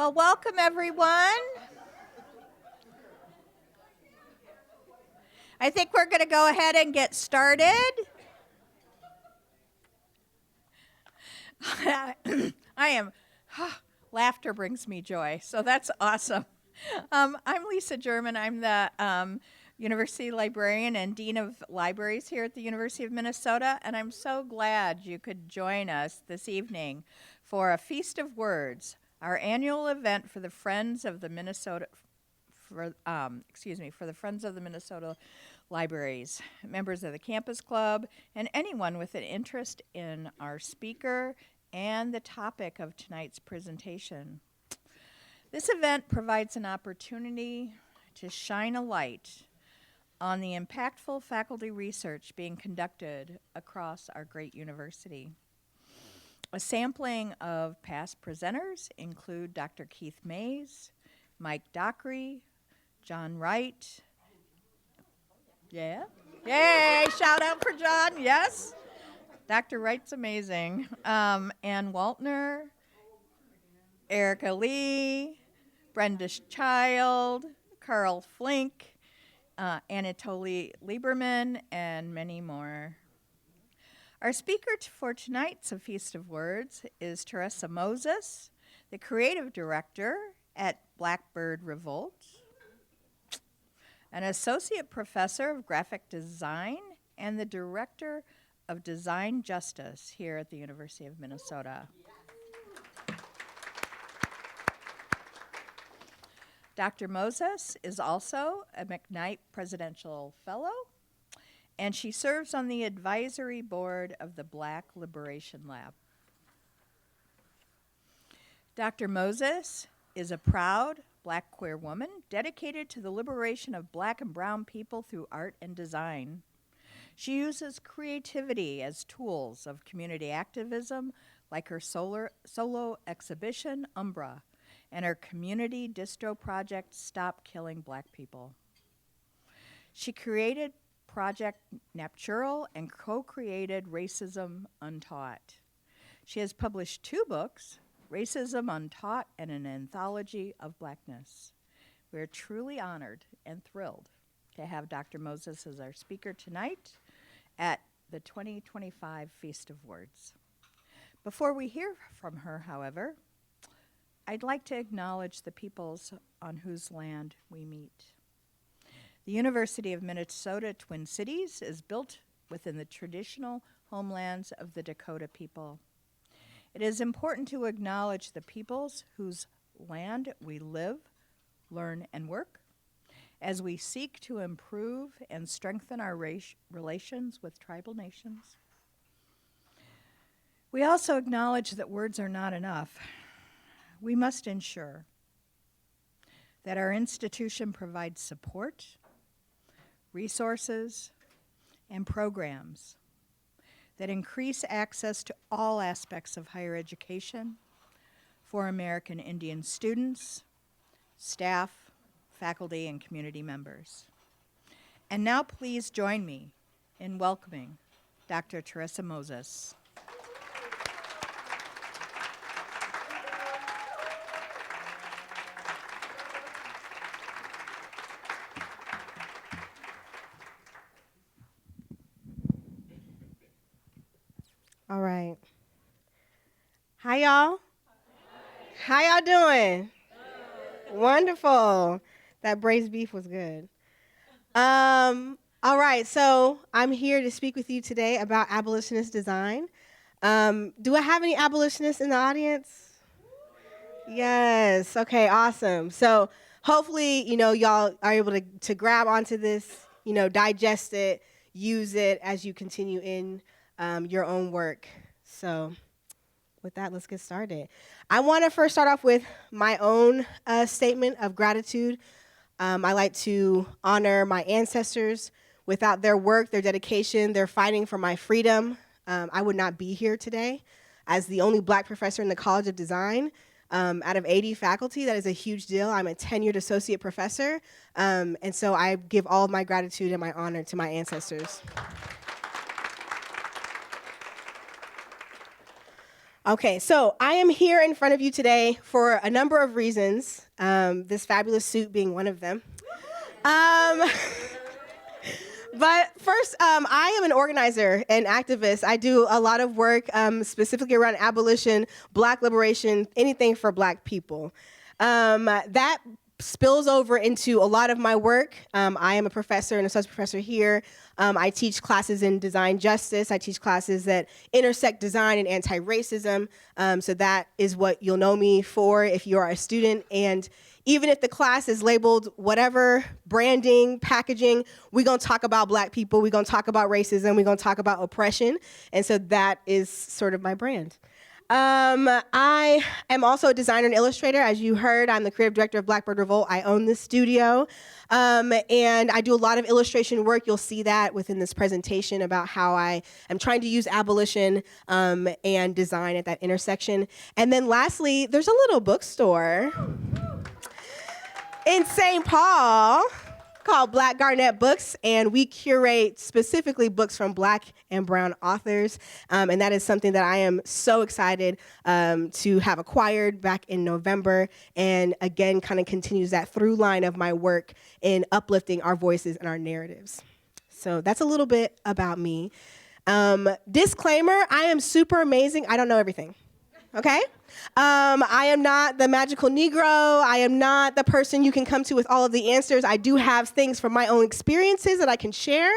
Well, welcome everyone. I think we're going to go ahead and get started. Laughter brings me joy, so that's awesome. I'm Lisa German. I'm the University Librarian and Dean of Libraries here at the University of Minnesota, and I'm so glad you could join us this evening for a Feast of Words, our annual event for the Friends of the Minnesota, for the Friends of the Minnesota Libraries, members of the Campus Club, and anyone with an interest in our speaker and the topic of tonight's presentation. This event provides an opportunity to shine a light on the impactful faculty research being conducted across our great university. A sampling of past presenters include Dr. Keith Mays, Mike Dockery, John Wright. Yeah? Yay! Shout out for John, yes? Dr. Wright's amazing. Ann Waltner, Erica Lee, Brenda Child, Carl Flink, Anatoly Lieberman, and many more. Our speaker for tonight's A Feast of Words is Terresa Moses, the creative director at Blackbird Revolt, an associate professor of graphic design and the director of Design Justice here at the University of Minnesota. Dr. Moses is also a McKnight Presidential Fellow, and she serves on the advisory board of the Black Liberation Lab. Dr. Moses is a proud Black queer woman dedicated to the liberation of Black and brown people through art and design. She uses creativity as tools of community activism, like her solo exhibition, Umbra, and her community distro project, Stop Killing Black People. She created Project Naptural and co-created Racism Untaught. She has published 2 books, Racism Untaught and an Anthology of Blackness. We're truly honored and thrilled to have Dr. Moses as our speaker tonight at the 2025 Feast of Words. Before we hear from her, however, I'd like to acknowledge the peoples on whose land we meet. The University of Minnesota Twin Cities is built within the traditional homelands of the Dakota people. It is important to acknowledge the peoples whose land we live, learn, and work as we seek to improve and strengthen our relations with tribal nations. We also acknowledge that words are not enough. We must ensure that our institution provides support, resources, and programs that increase access to all aspects of higher education for American Indian students, staff, faculty, and community members. And now please join me in welcoming Dr. Terresa Moses. All right. Hi, y'all. How y'all doing? Wonderful. That braised beef was good. All right, so I'm here to speak with you today about abolitionist design. Do I have any abolitionists in the audience? Yes. Okay, awesome. So hopefully, y'all are able to grab onto this, digest it, use it as you continue in your own work. So with that, let's get started. I want to first start off with my own statement of gratitude. I like to honor my ancestors. Without their work, their dedication, their fighting for my freedom, I would not be here today. As the only Black professor in the College of Design, out of 80 faculty, that is a huge deal. I'm a tenured associate professor, and so I give all of my gratitude and my honor to my ancestors. Okay, so I am here in front of you today for a number of reasons, this fabulous suit being one of them. But first, I am an organizer and activist. I do a lot of work specifically around abolition, Black liberation, anything for Black people. That spills over into a lot of my work. I am a professor, an associate professor here. I teach classes in design justice. I teach classes that intersect design and anti-racism. So that is what you'll know me for if you are a student. And even if the class is labeled whatever, branding, packaging, we're gonna talk about Black people, we're gonna talk about racism, we're gonna talk about oppression. And so that is sort of my brand. I am also a designer and illustrator. As you heard, I'm the creative director of Blackbird, Revolt. I own this studio, and I do a lot of illustration work. You'll see that within this presentation about how I am trying to use abolition and design at that intersection. And then lastly, there's a little bookstore in St. Paul called Black Garnet Books, and we curate specifically books from Black and brown authors, and that is something that I am so excited to have acquired back in November, and again kind of continues that through line of my work in uplifting our voices and our narratives. So that's a little bit about me. Disclaimer, I am super amazing. I don't know everything, okay? I am not the magical Negro. I am not the person you can come to with all of the answers. I do have things from my own experiences that I can share.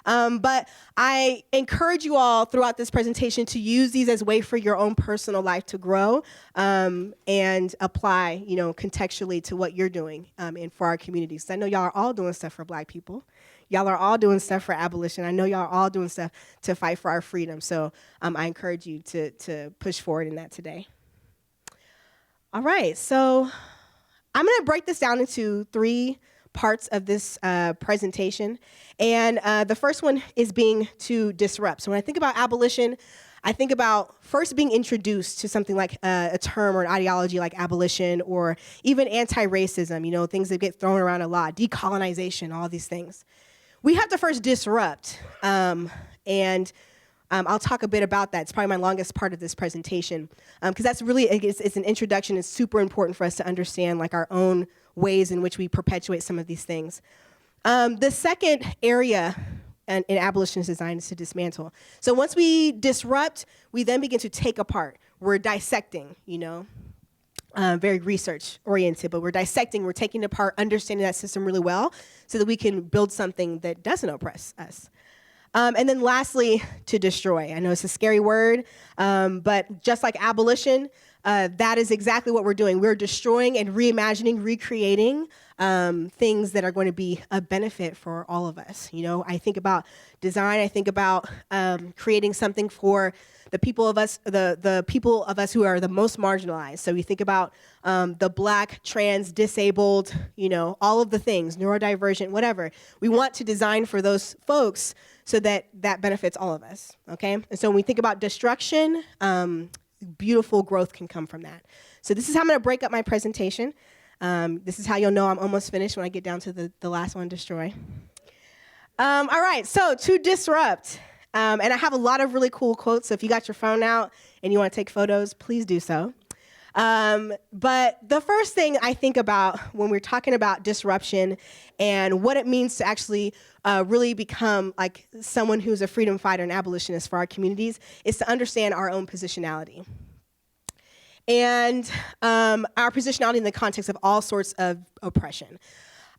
But I encourage you all throughout this presentation to use these as a way for your own personal life to grow and apply, contextually to what you're doing and for our communities. I know y'all are all doing stuff for Black people. Y'all are all doing stuff for abolition. I know y'all are all doing stuff to fight for our freedom. So I encourage you to push forward in that today. All right, so I'm going to break this down into 3 parts of this presentation. And the first one is being to disrupt. So when I think about abolition, I think about first being introduced to something like a term or an ideology like abolition or even anti-racism, things that get thrown around a lot, decolonization, all these things. We have to first disrupt, and I'll talk a bit about that. It's probably my longest part of this presentation, because that's really, it's an introduction. It's super important for us to understand like our own ways in which we perpetuate some of these things. The second area in abolitionist design is to dismantle. So once we disrupt, we then begin to take apart. We're dissecting, very research oriented, but we're dissecting, we're taking apart, understanding that system really well so that we can build something that doesn't oppress us. And then lastly, to destroy. I know it's a scary word, but just like abolition, that is exactly what we're doing. We're destroying and reimagining, recreating things that are going to be a benefit for all of us. I think about design. I think about creating something for the people of us, the people of us who are the most marginalized. So we think about the Black, trans, disabled, all of the things, neurodivergent, whatever. We want to design for those folks so that benefits all of us, okay? And so when we think about destruction, beautiful growth can come from that. So this is how I'm gonna break up my presentation. This is how you'll know I'm almost finished when I get down to the last one, destroy. All right, so to disrupt. And I have a lot of really cool quotes, so if you got your phone out and you wanna take photos, please do so. But the first thing I think about when we're talking about disruption and what it means to actually really become like someone who's a freedom fighter and abolitionist for our communities is to understand our own positionality. And our positionality in the context of all sorts of oppression.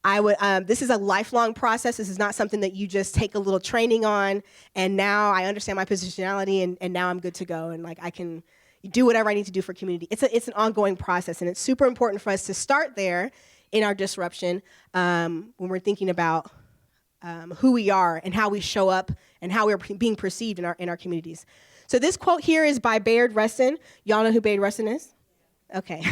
This is a lifelong process. This is not something that you just take a little training on and now I understand my positionality and now I'm good to go and like I can do whatever I need to do for community. It's an ongoing process, and it's super important for us to start there in our disruption when we're thinking about who we are and how we show up and how we're being perceived in our communities. So this quote here is by Bayard Rustin. Y'all know who Bayard Rustin is? Okay.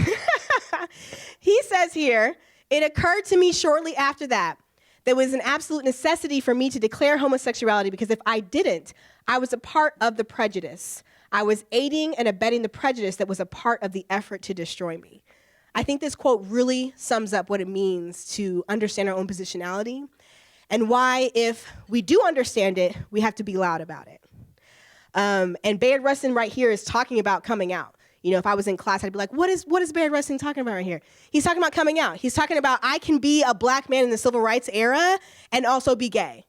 He says here, "It occurred to me shortly after that there was an absolute necessity for me to declare homosexuality because if I didn't, I was a part of the prejudice. I was aiding and abetting the prejudice that was a part of the effort to destroy me." I think this quote really sums up what it means to understand our own positionality and why, if we do understand it, we have to be loud about it. And Bayard Rustin right here is talking about coming out. You know, if I was in class, I'd be like, what is Bayard Rustin talking about right here? He's talking about coming out. He's talking about I can be a black man in the civil rights era and also be gay.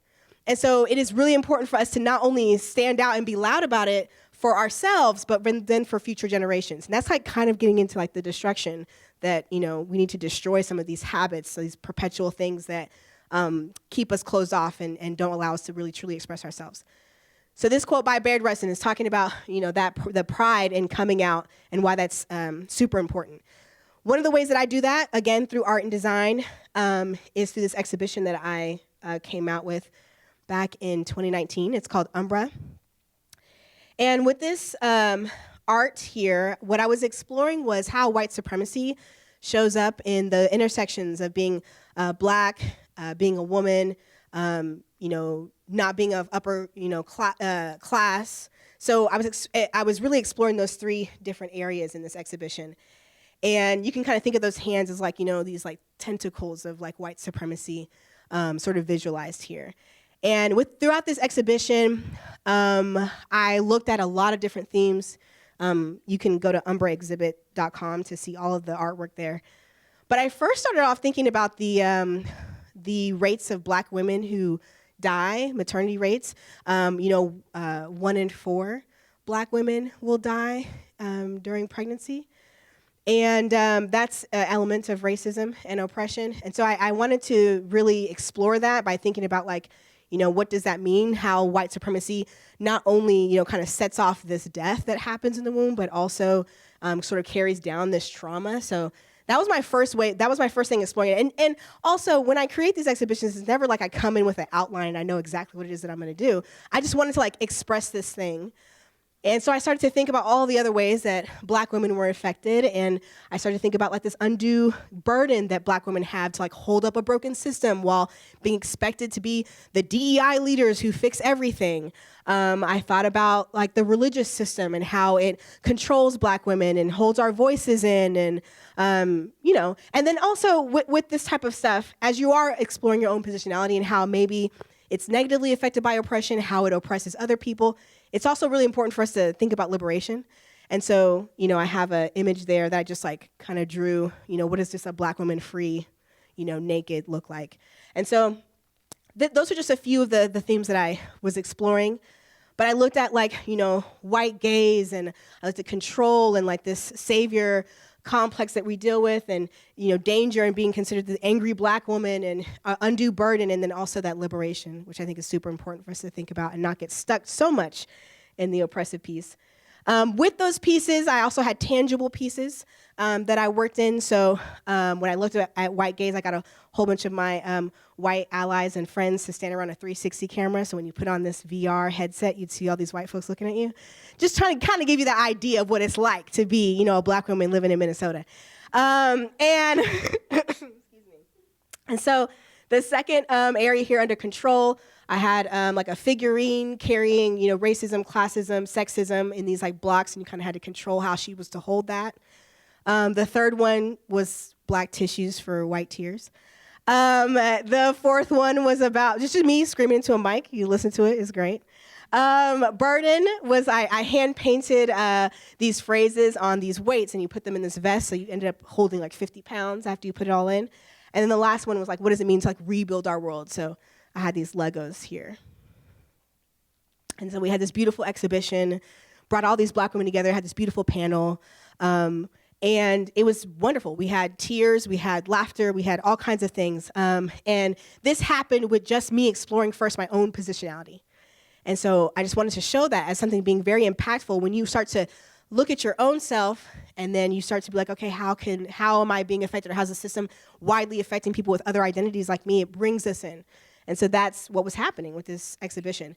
And so it is really important for us to not only stand out and be loud about it for ourselves, but then for future generations. And that's like kind of getting into like the destruction that, you know, we need to destroy some of these habits, so these perpetual things that keep us closed off and don't allow us to really truly express ourselves. So this quote by Bayard Rustin is talking about, you know, the pride in coming out and why that's super important. One of the ways that I do that, again, through art and design, is through this exhibition that I came out with back in 2019. It's called Umbra. And with this art here, what I was exploring was how white supremacy shows up in the intersections of being black, being a woman, you know, not being of upper, you know, class. So I was really exploring those three different areas in this exhibition. And you can kind of think of those hands as like, you know, these like tentacles of like white supremacy sort of visualized here. And throughout this exhibition, I looked at a lot of different themes. You can go to umbraexhibit.com to see all of the artwork there. But I first started off thinking about the rates of black women who die, maternity rates. You know, 1 in 4 black women will die during pregnancy. And that's an element of racism and oppression. And so I wanted to really explore that by thinking about, like, you know, what does that mean? How white supremacy not only, you know, kind of sets off this death that happens in the womb, but also sort of carries down this trauma. So that was my first way. That was my first thing exploring it. And also, when I create these exhibitions, it's never like I come in with an outline and I know exactly what it is that I'm going to do. I just wanted to like express this thing. And so I started to think about all the other ways that black women were affected, and I started to think about like this undue burden that black women have to like hold up a broken system while being expected to be the DEI leaders who fix everything. I thought about like the religious system and how it controls black women and holds our voices in, and you know, and then also with this type of stuff, as you are exploring your own positionality and how maybe it's negatively affected by oppression, how it oppresses other people, it's also really important for us to think about liberation. And so, you know, I have an image there that I just like kind of drew, you know, what does just a black woman free, you know, naked look like? And so those are just a few of the themes that I was exploring. But I looked at like, you know, white gaze, and I looked at control and like this savior complex that we deal with, and, you know, danger and being considered the angry black woman, and undue burden, and then also that liberation, which I think is super important for us to think about and not get stuck so much in the oppressive piece. With those pieces, I also had tangible pieces that I worked in. So when I looked at white gaze, I got a whole bunch of my white allies and friends to stand around a 360 camera. So when you put on this VR headset, you'd see all these white folks looking at you. Just trying to kind of give you the idea of what it's like to be, you know, a black woman living in Minnesota. And excuse me. And so the second area here under control, I had like a figurine carrying, you know, racism, classism, sexism in these like blocks, and you kind of had to control how she was to hold that. The third one was black tissues for white tears. The fourth one was about just me screaming into a mic. You listen to it, it's great. Burden was I hand painted these phrases on these weights, and you put them in this vest, so you ended up holding like 50 pounds after you put it all in. And then the last one was like, what does it mean to like rebuild our world? So I had these Legos here. And so we had this beautiful exhibition, brought all these black women together, had this beautiful panel, and it was wonderful. We had tears, we had laughter, we had all kinds of things. And this happened with just me exploring first my own positionality. And so I just wanted to show that as something being very impactful when you start to look at your own self, and then you start to be like, okay, how am I being affected, or how's the system widely affecting people with other identities like me? It brings us in. And so that's what was happening with this exhibition.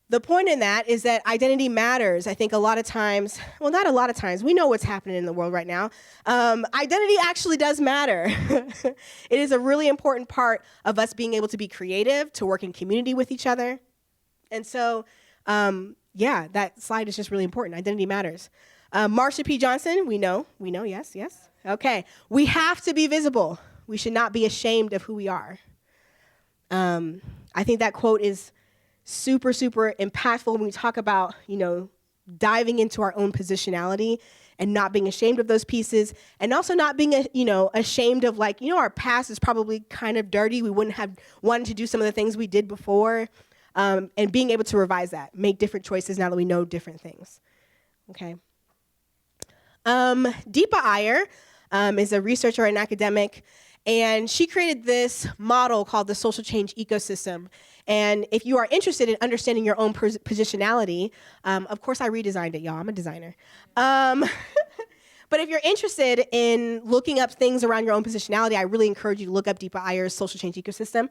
The point in that is that identity matters. I think a lot of times, well, not a lot of times, we know what's happening in the world right now. Identity actually does matter. It is a really important part of us being able to be creative, to work in community with each other. And so, yeah, that slide is just really important. Identity matters. Marsha P. Johnson, we know, yes. Okay, we have to be visible. We should not be ashamed of who we are. I think that quote is super, super impactful when we talk about, diving into our own positionality and not being ashamed of those pieces, and also not being, ashamed of our past is probably kind of dirty. We wouldn't have wanted to do some of the things we did before, and being able to revise that, make different choices now that we know different things. Okay. Deepa Iyer is a researcher and academic, and she created this model called the social change ecosystem. And if you are interested in understanding your own positionality, of course I redesigned it, y'all. I'm a designer. But if you're interested in looking up things around your own positionality, I really encourage you to look up Deepa Iyer's social change ecosystem.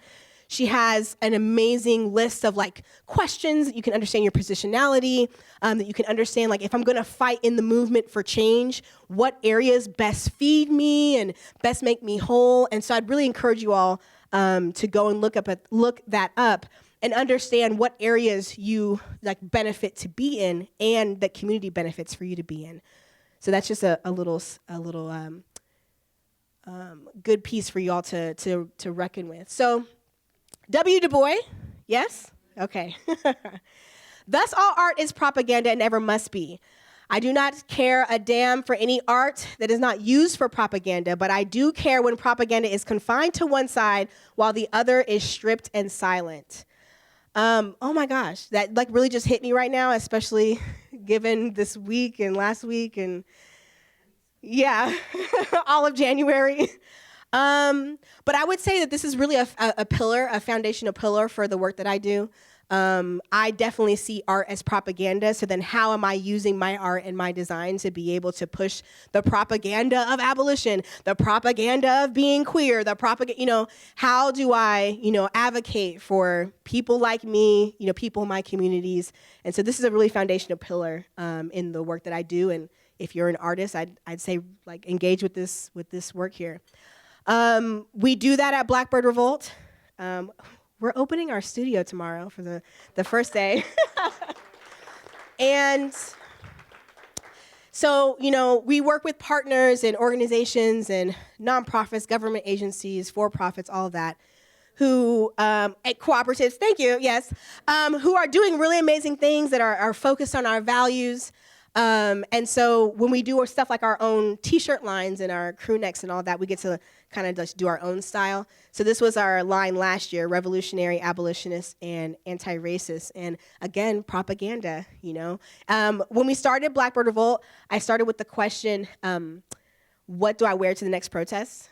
She has an amazing list of questions that you can understand your positionality, that you can understand if I'm gonna fight in the movement for change, what areas best feed me and best make me whole. And so I'd really encourage you all to go and look that up and understand what areas you benefit to be in and that community benefits for you to be in. So that's just a little good piece for you all to reckon with. So W. Du Bois, yes? Okay. Thus all art is propaganda and ever must be. I do not care a damn for any art that is not used for propaganda, but I do care when propaganda is confined to one side while the other is stripped and silent. Oh my gosh, that really just hit me right now, especially given this week and last week and all of January. But I would say that this is really a pillar, a foundational pillar for the work that I do. I definitely see art as propaganda. So then how am I using my art and my design to be able to push the propaganda of abolition, the propaganda of being queer, how do I, advocate for people like me, people in my communities? And so this is a really foundational pillar in the work that I do. And if you're an artist, I'd say engage with this work here. We do that at Blackbird Revolt. We're opening our studio tomorrow for the first day. And so, we work with partners and organizations and nonprofits, government agencies, for-profits, all of that, who, at cooperatives, thank you, yes, who are doing really amazing things that are focused on our values. And so when we do stuff like our own t-shirt lines and our crew necks and all that, we get to kind of just do our own style. So this was our line last year: revolutionary, abolitionist, and anti-racist. And again, propaganda, When we started Blackbird Revolt, I started with the question, what do I wear to the next protest?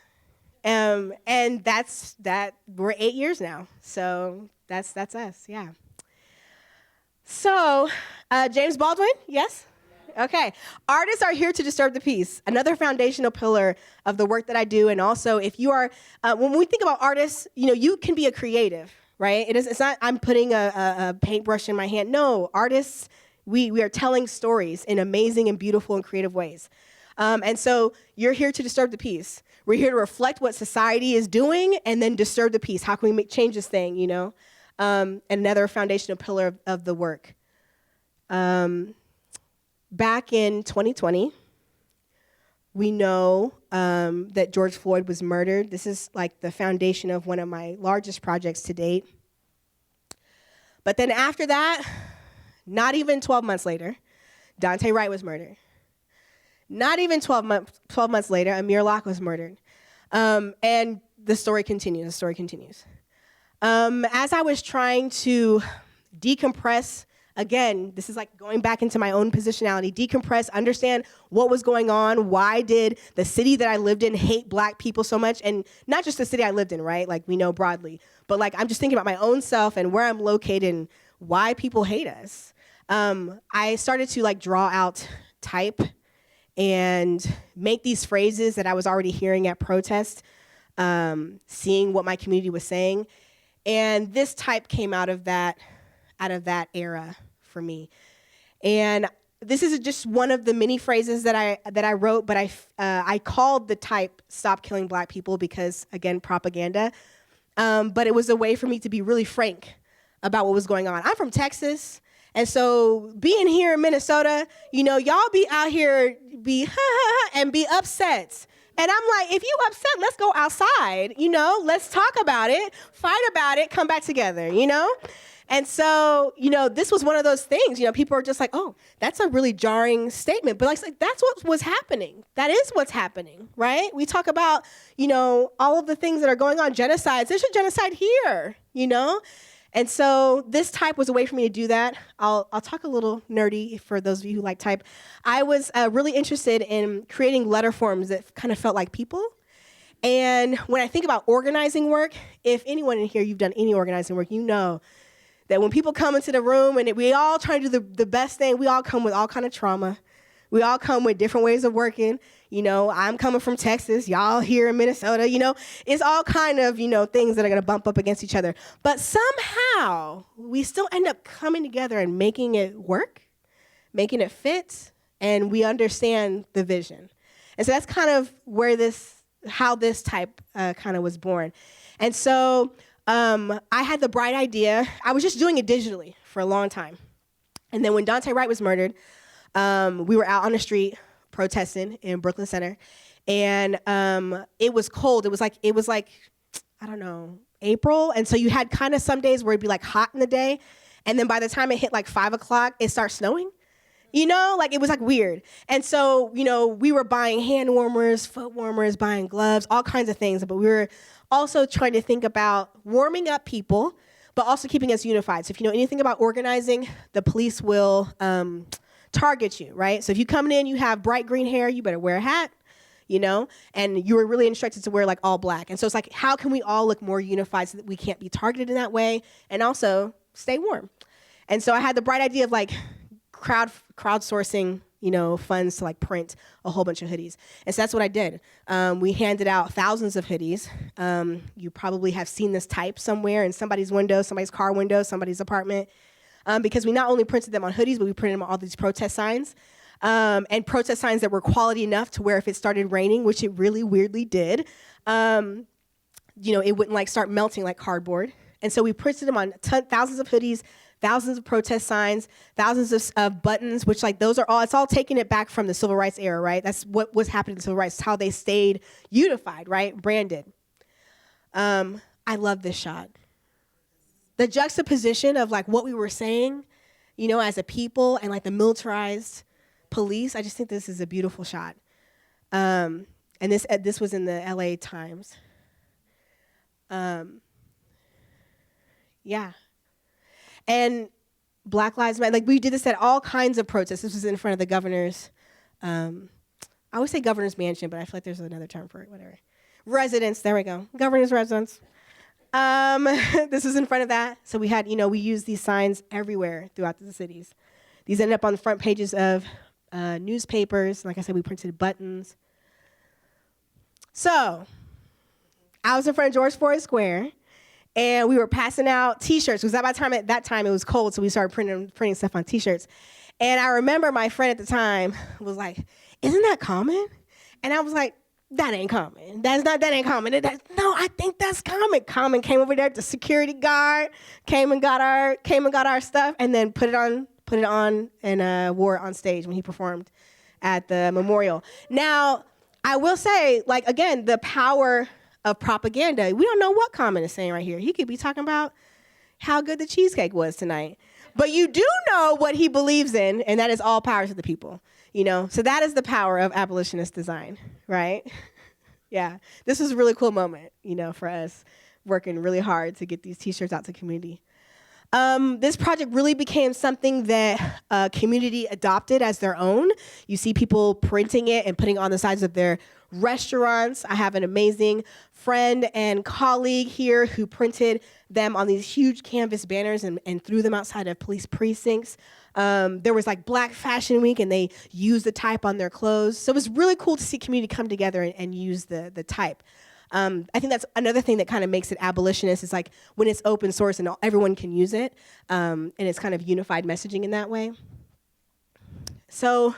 And we're 8 years now. So that's us, yeah. So, James Baldwin, yes? Okay. Artists are here to disturb the peace. Another foundational pillar of the work that I do. And also, if you are, when we think about artists, you can be a creative, right? It's not I'm putting a paintbrush in my hand. No, artists, we are telling stories in amazing and beautiful and creative ways. And so you're here to disturb the peace. We're here to reflect what society is doing and then disturb the peace. How can we change this thing, Another foundational pillar of the work. Back in 2020, we know that George Floyd was murdered. This is the foundation of one of my largest projects to date. But then after that, not even 12 months later, Daunte Wright was murdered. Not even 12 months later, Amir Locke was murdered. And the story continues. As I was trying to decompress, again, this is going back into my own positionality, decompress, understand what was going on, why did the city that I lived in hate Black people so much, and not just the city I lived in, right? We know broadly, but I'm just thinking about my own self and where I'm located and why people hate us. I started to draw out type and make these phrases that I was already hearing at protests, seeing what my community was saying. And this type came out of that era for me. And this is just one of the many phrases that I wrote, but I called the type "Stop Killing Black People" because, again, propaganda. But it was a way for me to be really frank about what was going on. I'm from Texas, and so being here in Minnesota, y'all be out here and be upset. And I'm if you upset, let's go outside, let's talk about it, fight about it, come back together, And so, this was one of those things, people are just like, oh, that's a really jarring statement. But like that's what was happening. That is what's happening, right? We talk about, all of the things that are going on, genocides. There's a genocide here, And so this type was a way for me to do that. I'll talk a little nerdy for those of you who like type. I was really interested in creating letter forms that kind of felt like people. And when I think about organizing work, if anyone in here, you've done any organizing work, you know that when people come into the room and we all try to do the best thing, we all come with all kind of trauma. We all come with different ways of working. I'm coming from Texas, y'all here in Minnesota, it's all kind of, things that are going to bump up against each other. But somehow we still end up coming together and making it work, making it fit, and we understand the vision. And so that's kind of how this type kind of was born. And so I had the bright idea. I was just doing it digitally for a long time. And then when Daunte Wright was murdered, we were out on the street protesting in Brooklyn Center. And it was cold. It was like, I don't know, April. And so you had kind of some days where it'd be like hot in the day. And then by the time it hit like 5 o'clock, it starts snowing. It was like weird. And so, we were buying hand warmers, foot warmers, buying gloves, all kinds of things. But we were also trying to think about warming up people, but also keeping us unified. So if you know anything about organizing, the police will target you, right? So if you come in, you have bright green hair, you better wear a hat, and you were really instructed to wear like all black. And so it's like, how can we all look more unified so that we can't be targeted in that way and also stay warm? And so I had the bright idea of like crowdsourcing, funds to like print a whole bunch of hoodies. And so that's what I did. We handed out thousands of hoodies. You probably have seen this type somewhere in somebody's window, somebody's car window, somebody's apartment. Because we not only printed them on hoodies, but we printed them on all these protest signs. And protest signs that were quality enough to where if it started raining, which it really weirdly did, it wouldn't like start melting like cardboard. And so we printed them on thousands of hoodies, thousands of protest signs, thousands of buttons, which like those are all, it's all taking it back from the civil rights era, right? That's what was happening in civil rights, it's how they stayed unified, right? Branded. I love this shot. The juxtaposition of like what we were saying, as a people and like the militarized police, I just think this is a beautiful shot. And this was in the LA Times. Yeah. And Black Lives Matter, like we did this at all kinds of protests. This was in front of the governor's, I always say governor's mansion, but I feel like there's another term for it, whatever. Residence, there we go. Governor's residence. This was in front of that. So we had, we used these signs everywhere throughout the cities. These ended up on the front pages of newspapers. Like I said, we printed buttons. So I was in front of George Floyd Square. And we were passing out T-shirts, because at that time it was cold, so we started printing stuff on T-shirts. And I remember my friend at the time was like, "Isn't that common?" And I was like, "That ain't common. That ain't common. No, I think that's common." Common came over there. The security guard came and got our stuff, and then put it on, and wore it on stage when he performed at the memorial. Now, I will say, like again, the power of propaganda. We don't know what Common is saying right here. He could be talking about how good the cheesecake was tonight. But you do know what he believes in, and that is all power to the people. So that is the power of abolitionist design, right? Yeah. This was a really cool moment, for us working really hard to get these T-shirts out to the community. This project really became something that community adopted as their own. You see people printing it and putting it on the sides of their restaurants. I have an amazing friend and colleague here who printed them on these huge canvas banners and threw them outside of police precincts. There was like Black Fashion Week, and they used the type on their clothes. So it was really cool to see community come together and use the type. I think that's another thing that kind of makes it abolitionist, is like when it's open source and everyone can use it, and it's kind of unified messaging in that way. So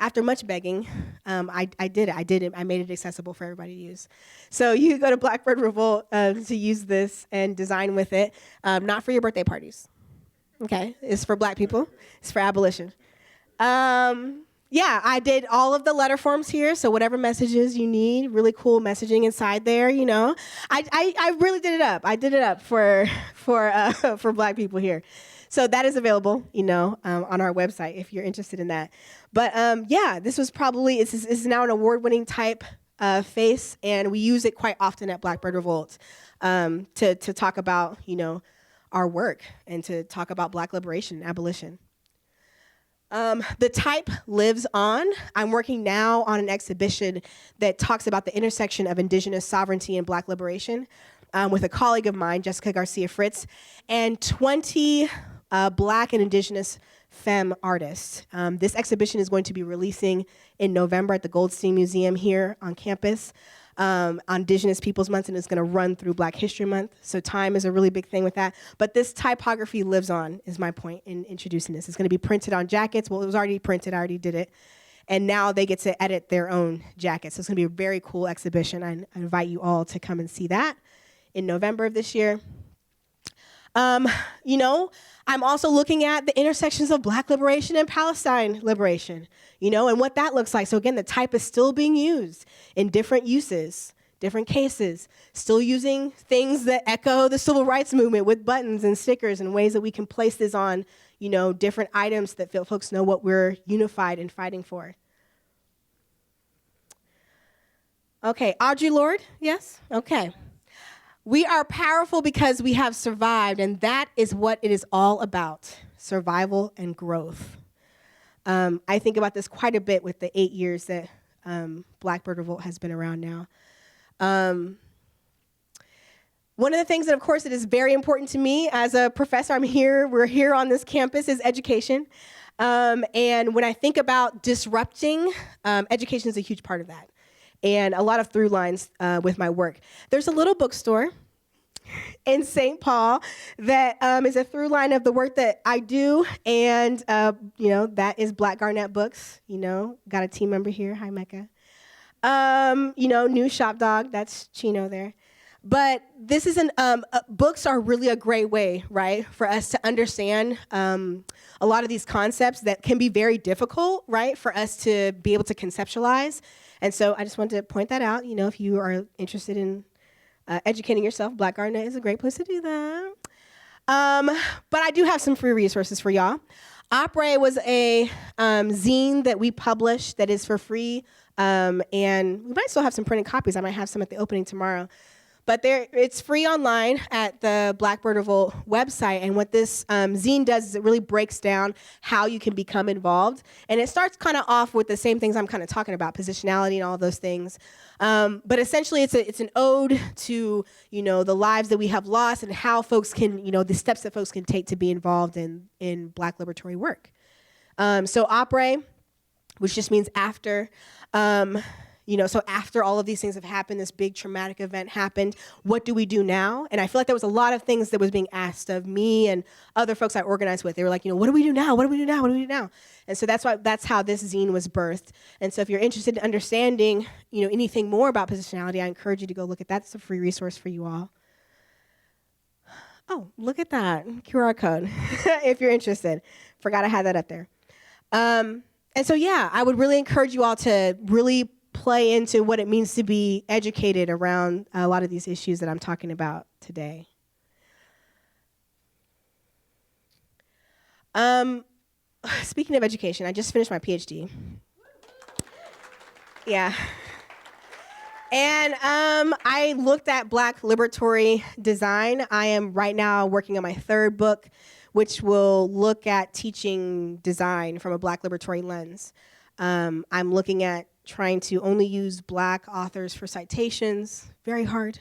after much begging, I did it. I made it accessible for everybody to use. So you can go to Blackbird Revolt to use this and design with it. Not for your birthday parties. Okay, it's for Black people. It's for abolition. yeah, I did all of the letter forms here. So whatever messages you need, really cool messaging inside there. I really did it up. I did it up for for Black people here. So that is available, on our website if you're interested in that. But yeah, this is now an award-winning type face, and we use it quite often at Blackbird Revolt to talk about our work and to talk about Black liberation and abolition. The type lives on. I'm working now on an exhibition that talks about the intersection of indigenous sovereignty and Black liberation with a colleague of mine, Jessica Garcia Fritz, and 20 Black and indigenous femme artists. This exhibition is going to be releasing in November at the Goldstein Museum here on campus on Indigenous Peoples Month, and it's going to run through Black History Month. So time is a really big thing with that. But this typography lives on, is my point in introducing this. It's going to be printed on jackets. Well, it was already printed. I already did it. And now they get to edit their own jackets. So it's going to be a very cool exhibition. I invite you all to come and see that in November of this year. I'm also looking at the intersections of Black liberation and Palestine liberation, and what that looks like. So again, the type is still being used in different uses, different cases, still using things that echo the civil rights movement with buttons and stickers and ways that we can place this on, different items that folks know what we're unified and fighting for. Okay, Audre Lorde, yes? Okay. We are powerful because we have survived, and that is what it is all about, survival and growth. I think about this quite a bit with the 8 years that Blackbird Revolt has been around now. One of the things that, of course, it is very important to me as a professor, we're here on this campus, is education. And when I think about disrupting, education is a huge part of that. And a lot of through lines with my work. There's a little bookstore in St. Paul that is a through line of the work that I do, and that is Black Garnet Books. Got a team member here. Hi, Mecca. New shop dog. That's Chino there. But this is books are really a great way, right, for us to understand a lot of these concepts that can be very difficult, right, for us to be able to conceptualize. And so I just wanted to point that out. If you are interested in educating yourself, Black Garnet is a great place to do that. But I do have some free resources for y'all. Opera was a zine that we published that is for free, and we might still have some printed copies. I might have some at the opening tomorrow. But it's free online at the Blackbird Revolt website. And what this zine does is it really breaks down how you can become involved. And it starts kind of off with the same things I'm kind of talking about, positionality and all those things. But essentially, it's an ode to the lives that we have lost and how folks can, the steps that folks can take to be involved in Black liberatory work. So après, which just means after. So after all of these things have happened, this big traumatic event happened, what do we do now? And I feel like there was a lot of things that was being asked of me and other folks I organized with. They were like, what do we do now? What do we do now? What do we do now? And so that's how this zine was birthed. And so if you're interested in understanding, anything more about positionality, I encourage you to go look at that. It's a free resource for you all. Oh, look at that QR code if you're interested. Forgot I had that up there. And so, yeah, I would really encourage you all to really play into what it means to be educated around a lot of these issues that I'm talking about today. Speaking of education, I just finished my PhD. Yeah. And I looked at Black liberatory design. I am right now working on my third book, which will look at teaching design from a Black liberatory lens. I'm looking at trying to only use Black authors for citations, very hard.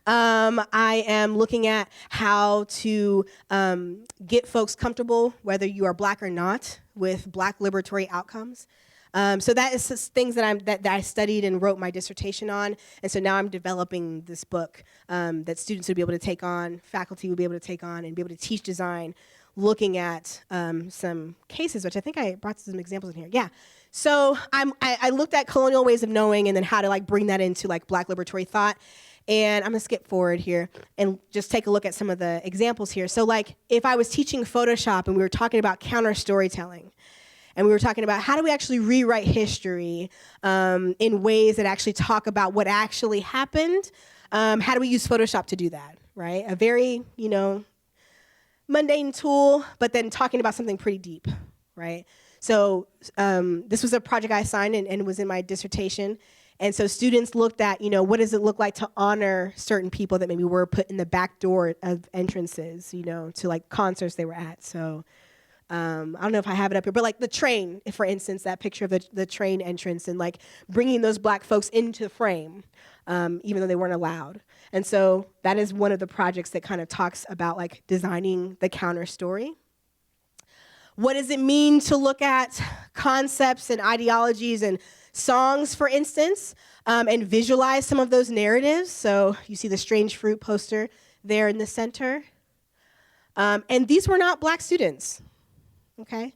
I am looking at how to get folks comfortable, whether you are Black or not, with Black liberatory outcomes. So that is things that I studied and wrote my dissertation on, and so now I'm developing this book that students would be able to take on, faculty would be able to take on, and be able to teach design, looking at some cases, which I think I brought some examples in here. Yeah. So I looked at colonial ways of knowing and then how to bring that into Black liberatory thought. And I'm gonna skip forward here and just take a look at some of the examples here. So if I was teaching Photoshop and we were talking about counter storytelling, And we were talking about how do we actually rewrite history in ways that actually talk about what actually happened. How do we use Photoshop to do that, right? A very, mundane tool, but then talking about something pretty deep, right? So this was a project I assigned and was in my dissertation. And so students looked at, what does it look like to honor certain people that maybe were put in the back door of entrances, to like concerts they were at. So I don't know if I have it up here, but like the train, for instance, that picture of the train entrance and like bringing those black folks into the frame, even though they weren't allowed. And so that is one of the projects that kind of talks about like designing the counter story. What does it mean to look at concepts and ideologies and songs, for instance, and visualize some of those narratives? So you see the Strange Fruit poster there in the center. And these were not black students, okay?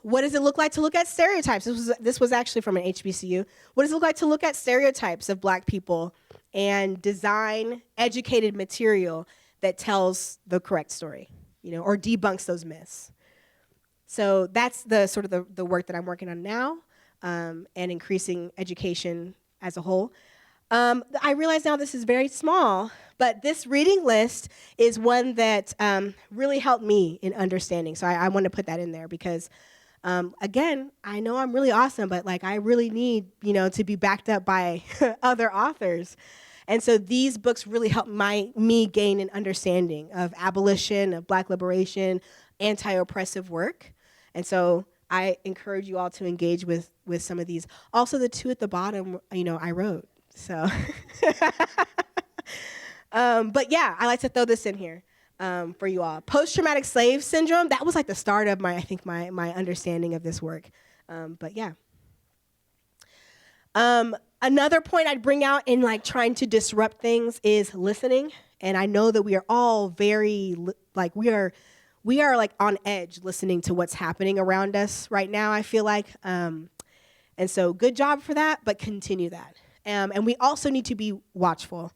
What does it look like to look at stereotypes? This was actually from an HBCU. What does it look like to look at stereotypes of black people and design educated material that tells the correct story, or debunks those myths? So that's the sort of the work that I'm working on now, and increasing education as a whole. I realize now this is very small, but this reading list is one that really helped me in understanding. So I want to put that in there because, again, I know I'm really awesome, but like I really need, to be backed up by other authors. And so these books really helped me gain an understanding of abolition, of black liberation, anti-oppressive work. And so I encourage you all to engage with some of these. Also, the two at the bottom, I wrote. So, but yeah, I like to throw this in here for you all. Post-traumatic slave syndrome, that was like the start of my understanding of this work. But yeah. Another point I'd bring out in like trying to disrupt things is listening. And I know that we are all very, we are like on edge listening to what's happening around us right now, I feel like. And so good job for that, but continue that. And we also need to be watchful.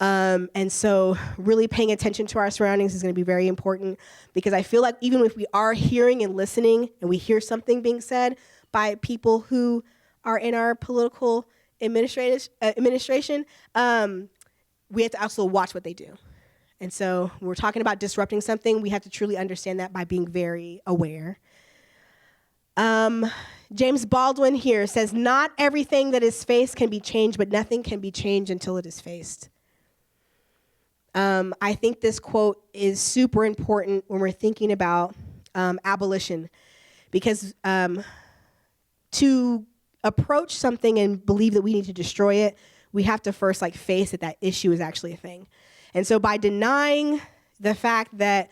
And so really paying attention to our surroundings is going to be very important because I feel like even if we are hearing and listening and we hear something being said by people who are in our political administration, we have to also watch what they do. And so when we're talking about disrupting something, we have to truly understand that by being very aware. James Baldwin here says, not everything that is faced can be changed, but nothing can be changed until it is faced. I think this quote is super important when we're thinking about abolition, because to approach something and believe that we need to destroy it, we have to first face that issue is actually a thing. And so by denying the fact that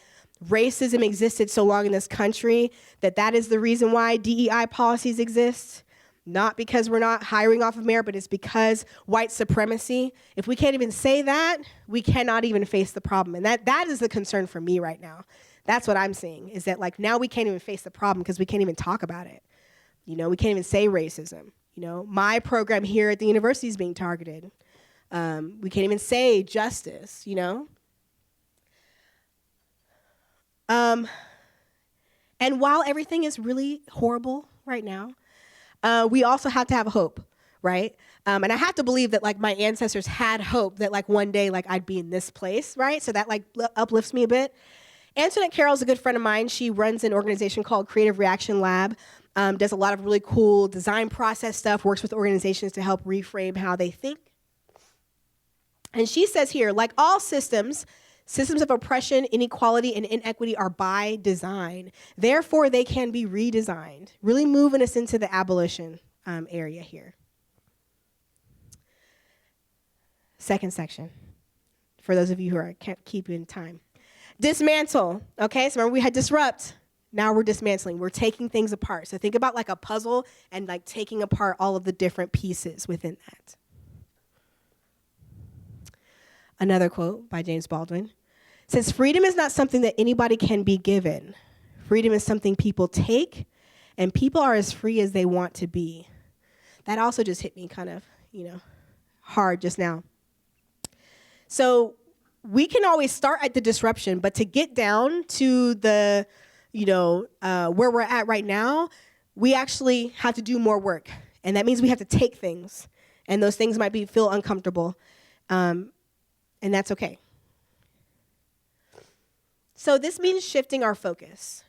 racism existed so long in this country, that is the reason why DEI policies exist, not because we're not hiring off of merit, but it's because white supremacy. If we can't even say that, we cannot even face the problem. And that is the concern for me right now. That's what I'm seeing, is that now we can't even face the problem because we can't even talk about it. We can't even say racism. My program here at the university is being targeted. We can't even say justice, And while everything is really horrible right now, we also have to have hope, right? And I have to believe that my ancestors had hope that one day I'd be in this place, right? So that uplifts me a bit. Antoinette Carroll's a good friend of mine. She runs an organization called Creative Reaction Lab, does a lot of really cool design process stuff, works with organizations to help reframe how they think. And she says here, like all systems of oppression, inequality, and inequity are by design. Therefore, they can be redesigned, really moving us into the abolition area here. Second section, for those of you who are keeping time. Dismantle, okay? So remember we had disrupt. Now we're dismantling. We're taking things apart. So think about a puzzle and taking apart all of the different pieces within that. Another quote by James Baldwin says, freedom is not something that anybody can be given. Freedom is something people take, and people are as free as they want to be. That also just hit me kind of, hard just now. So we can always start at the disruption, but to get down to the where we're at right now, we actually have to do more work. And that means we have to take things. And those things might feel uncomfortable. And that's okay. So this means shifting our focus.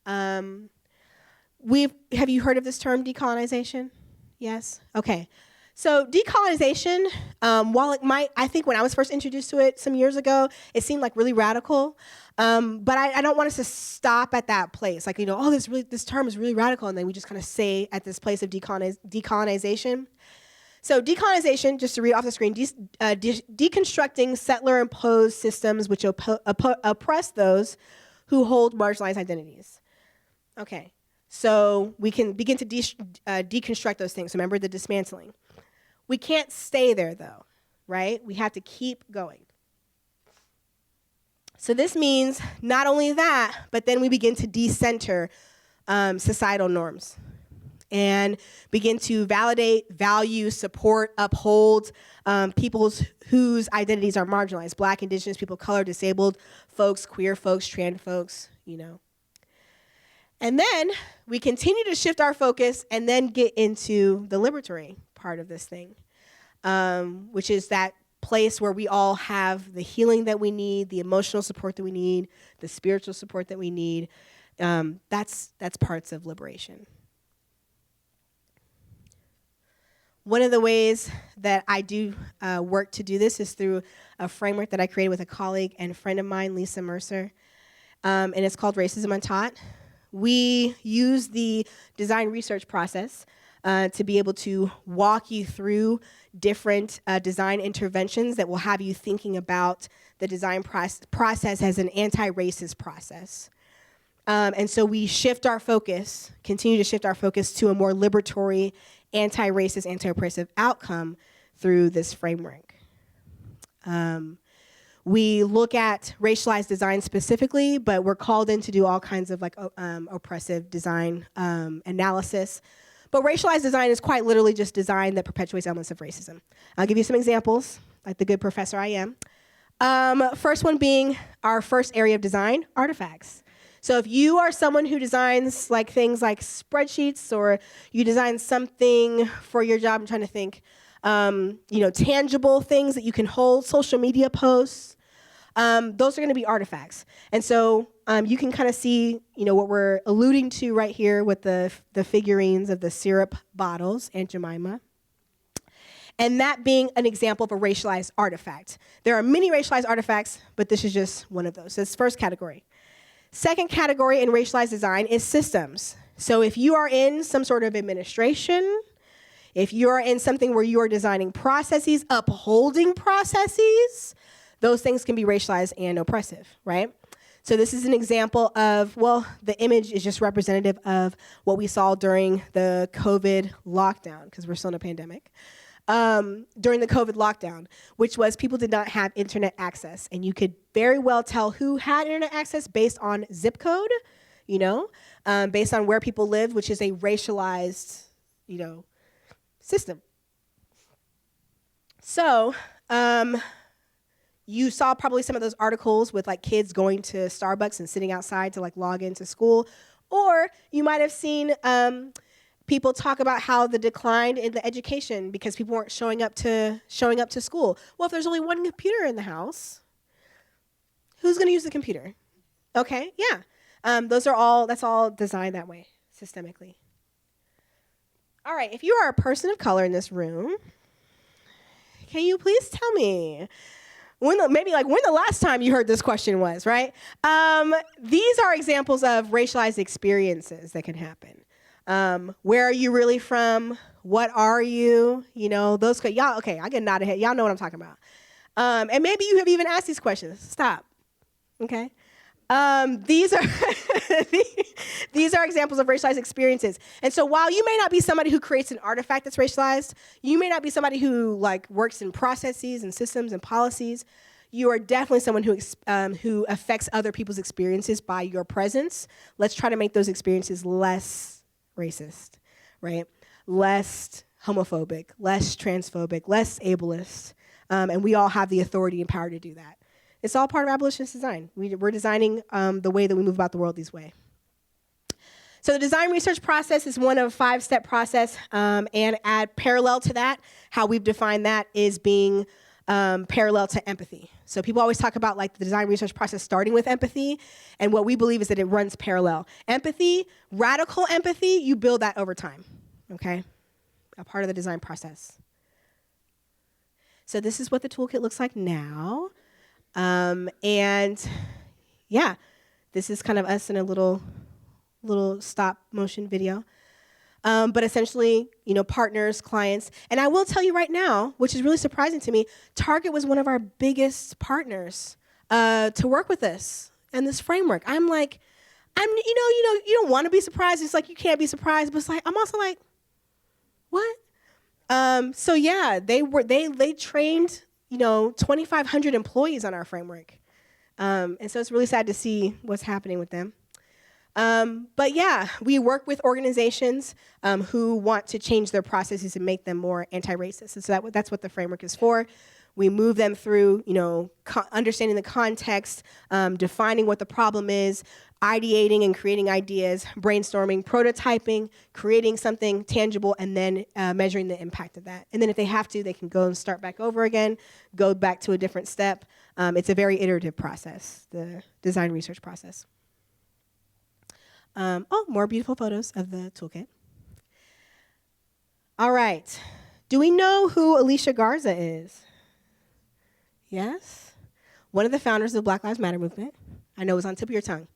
Have you heard of this term, decolonization? Yes? Okay. So decolonization, while it might, I think when I was first introduced to it some years ago, it seemed like really radical. But I don't want us to stop at that place. Like, this term is really radical, and then we just kind of say at this place of decolonization. So decolonization, just to read off the screen, deconstructing settler-imposed systems which oppress those who hold marginalized identities. Okay, so we can begin to deconstruct those things. Remember the dismantling. We can't stay there, though, right? We have to keep going. So this means not only that, but then we begin to decenter societal norms and begin to validate, value, support, uphold peoples whose identities are marginalized: Black, Indigenous, people of color, disabled folks, queer folks, trans folks, And then we continue to shift our focus and then get into the liberatory part of this thing, which is that place where we all have the healing that we need, the emotional support that we need, the spiritual support that we need. That's parts of liberation. One of the ways that I do work to do this is through a framework that I created with a colleague and friend of mine, Lisa Mercer, and it's called Racism Untaught. We use the design research process to be able to walk you through different design interventions that will have you thinking about the design process as an anti-racist process. And so we continue to shift our focus to a more liberatory, anti-racist, anti-oppressive outcome through this framework. We look at racialized design specifically, but we're called in to do all kinds of oppressive design analysis. But racialized design is quite literally just design that perpetuates elements of racism. I'll give you some examples, like the good professor I am. First one being our first area of design, artifacts. So if you are someone who designs things like spreadsheets, or you design something for your job, I'm trying to think, tangible things that you can hold, social media posts, those are going to be artifacts. And so you can kind of see, what we're alluding to right here with the figurines of the syrup bottles, Aunt Jemima. And that being an example of a racialized artifact. There are many racialized artifacts, but this is just one of those. So it's first category. Second category in racialized design is systems. So if you are in some sort of administration, if you're in something where you are designing processes, upholding processes, those things can be racialized and oppressive, right? So this is an example of, the image is just representative of what we saw during the COVID lockdown, because we're still in a pandemic. During the COVID lockdown, which was people did not have internet access. And you could very well tell who had internet access based on zip code, based on where people lived, which is a racialized, system. So you saw probably some of those articles with kids going to Starbucks and sitting outside to log into school. Or you might have seen people talk about how the decline in the education because people weren't showing up to school. Well, if there's only one computer in the house, who's going to use the computer? Okay, yeah. That's all designed that way, systemically. All right, if you are a person of color in this room, can you please tell me when the last time you heard this question was, right? These are examples of racialized experiences that can happen. Where are you really from? What are you? Those y'all. Okay, I get nodded head. Y'all know what I'm talking about. And maybe you have even asked these questions. Stop. Okay. These are these are examples of racialized experiences. And so while you may not be somebody who creates an artifact that's racialized, you may not be somebody who works in processes and systems and policies. You are definitely someone who affects other people's experiences by your presence. Let's try to make those experiences less racist, right? Less homophobic, less transphobic, less ableist. And we all have the authority and power to do that. It's all part of abolitionist design. We're designing the way that we move about the world this way. So the design research process is one of a 5-step process, and parallel to that, how we've defined that is being parallel to empathy. So people always talk about like the design research process starting with empathy, and what we believe is that it runs parallel. Empathy, radical empathy, you build that over time, okay? A part of the design process. So this is what the toolkit looks like now. And yeah, this is kind of us in a little stop motion video. But essentially, partners, clients. And I will tell you right now, which is really surprising to me, Target was one of our biggest partners to work with us in this framework. I'm like, you don't want to be surprised. It's like you can't be surprised, but it's like, I'm also like, what? So yeah, they trained, 2,500 employees on our framework. And so it's really sad to see what's happening with them. But yeah, we work with organizations who want to change their processes and make them more anti-racist. And so that's what the framework is for. We move them through, understanding the context, defining what the problem is, ideating and creating ideas, brainstorming, prototyping, creating something tangible, and then measuring the impact of that. And then if they have to, they can go and start back over again, go back to a different step. It's a very iterative process, the design research process. More beautiful photos of the toolkit. All right. Do we know who Alicia Garza is? Yes? One of the founders of the Black Lives Matter movement. I know it was on the tip of your tongue.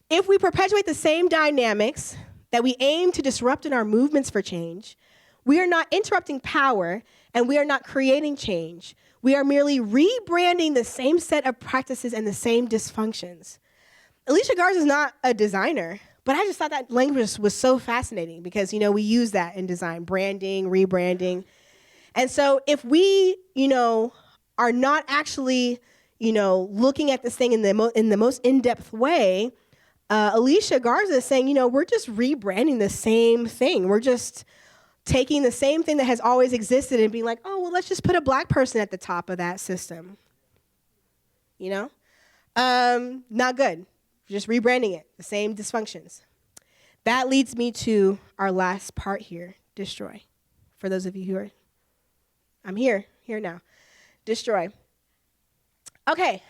If we perpetuate the same dynamics that we aim to disrupt in our movements for change, we are not interrupting power and we are not creating change. We are merely rebranding the same set of practices and the same dysfunctions. Alicia Garza is not a designer, but I just thought that language was so fascinating because, we use that in design, branding, rebranding. And so if we, are not actually, looking at this thing in the most in-depth way, Alicia Garza is saying, we're just rebranding the same thing. We're just taking the same thing that has always existed and being like, oh, well, let's just put a black person at the top of that system. Not good. Just rebranding it, the same dysfunctions. That leads me to our last part here, destroy. For those of you who are, I'm here now. Destroy. Okay,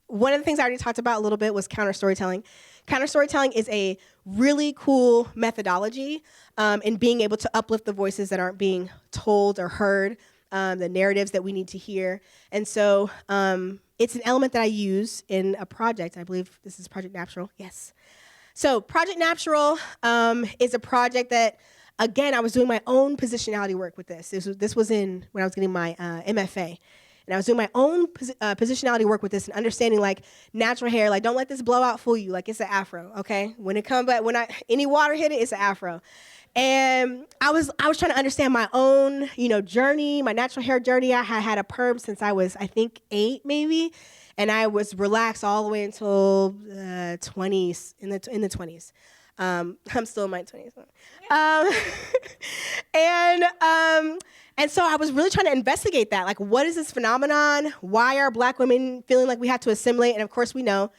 one of the things I already talked about a little bit was counter-storytelling. Counter-storytelling is a really cool methodology in being able to uplift the voices that aren't being told or heard, the narratives that we need to hear. And so it's an element that I use in a project. I believe this is Project Natural. Yes. So Project Natural is a project that, again, I was doing my own positionality work with this. This was when I was getting my MFA. And I was doing my own positionality work with this and understanding, like, natural hair. Like, don't let this blowout fool you. Like, it's an afro, okay? When any water hit it, it's an afro. And I was trying to understand my own, journey, my natural hair journey. I had a perm since I was, I think, 8 maybe, and I was relaxed all the way until 20s, in the 20s. I'm still in my 20s. And so I was really trying to investigate that. Like, what is this phenomenon? Why are black women feeling like we have to assimilate? And of course, we know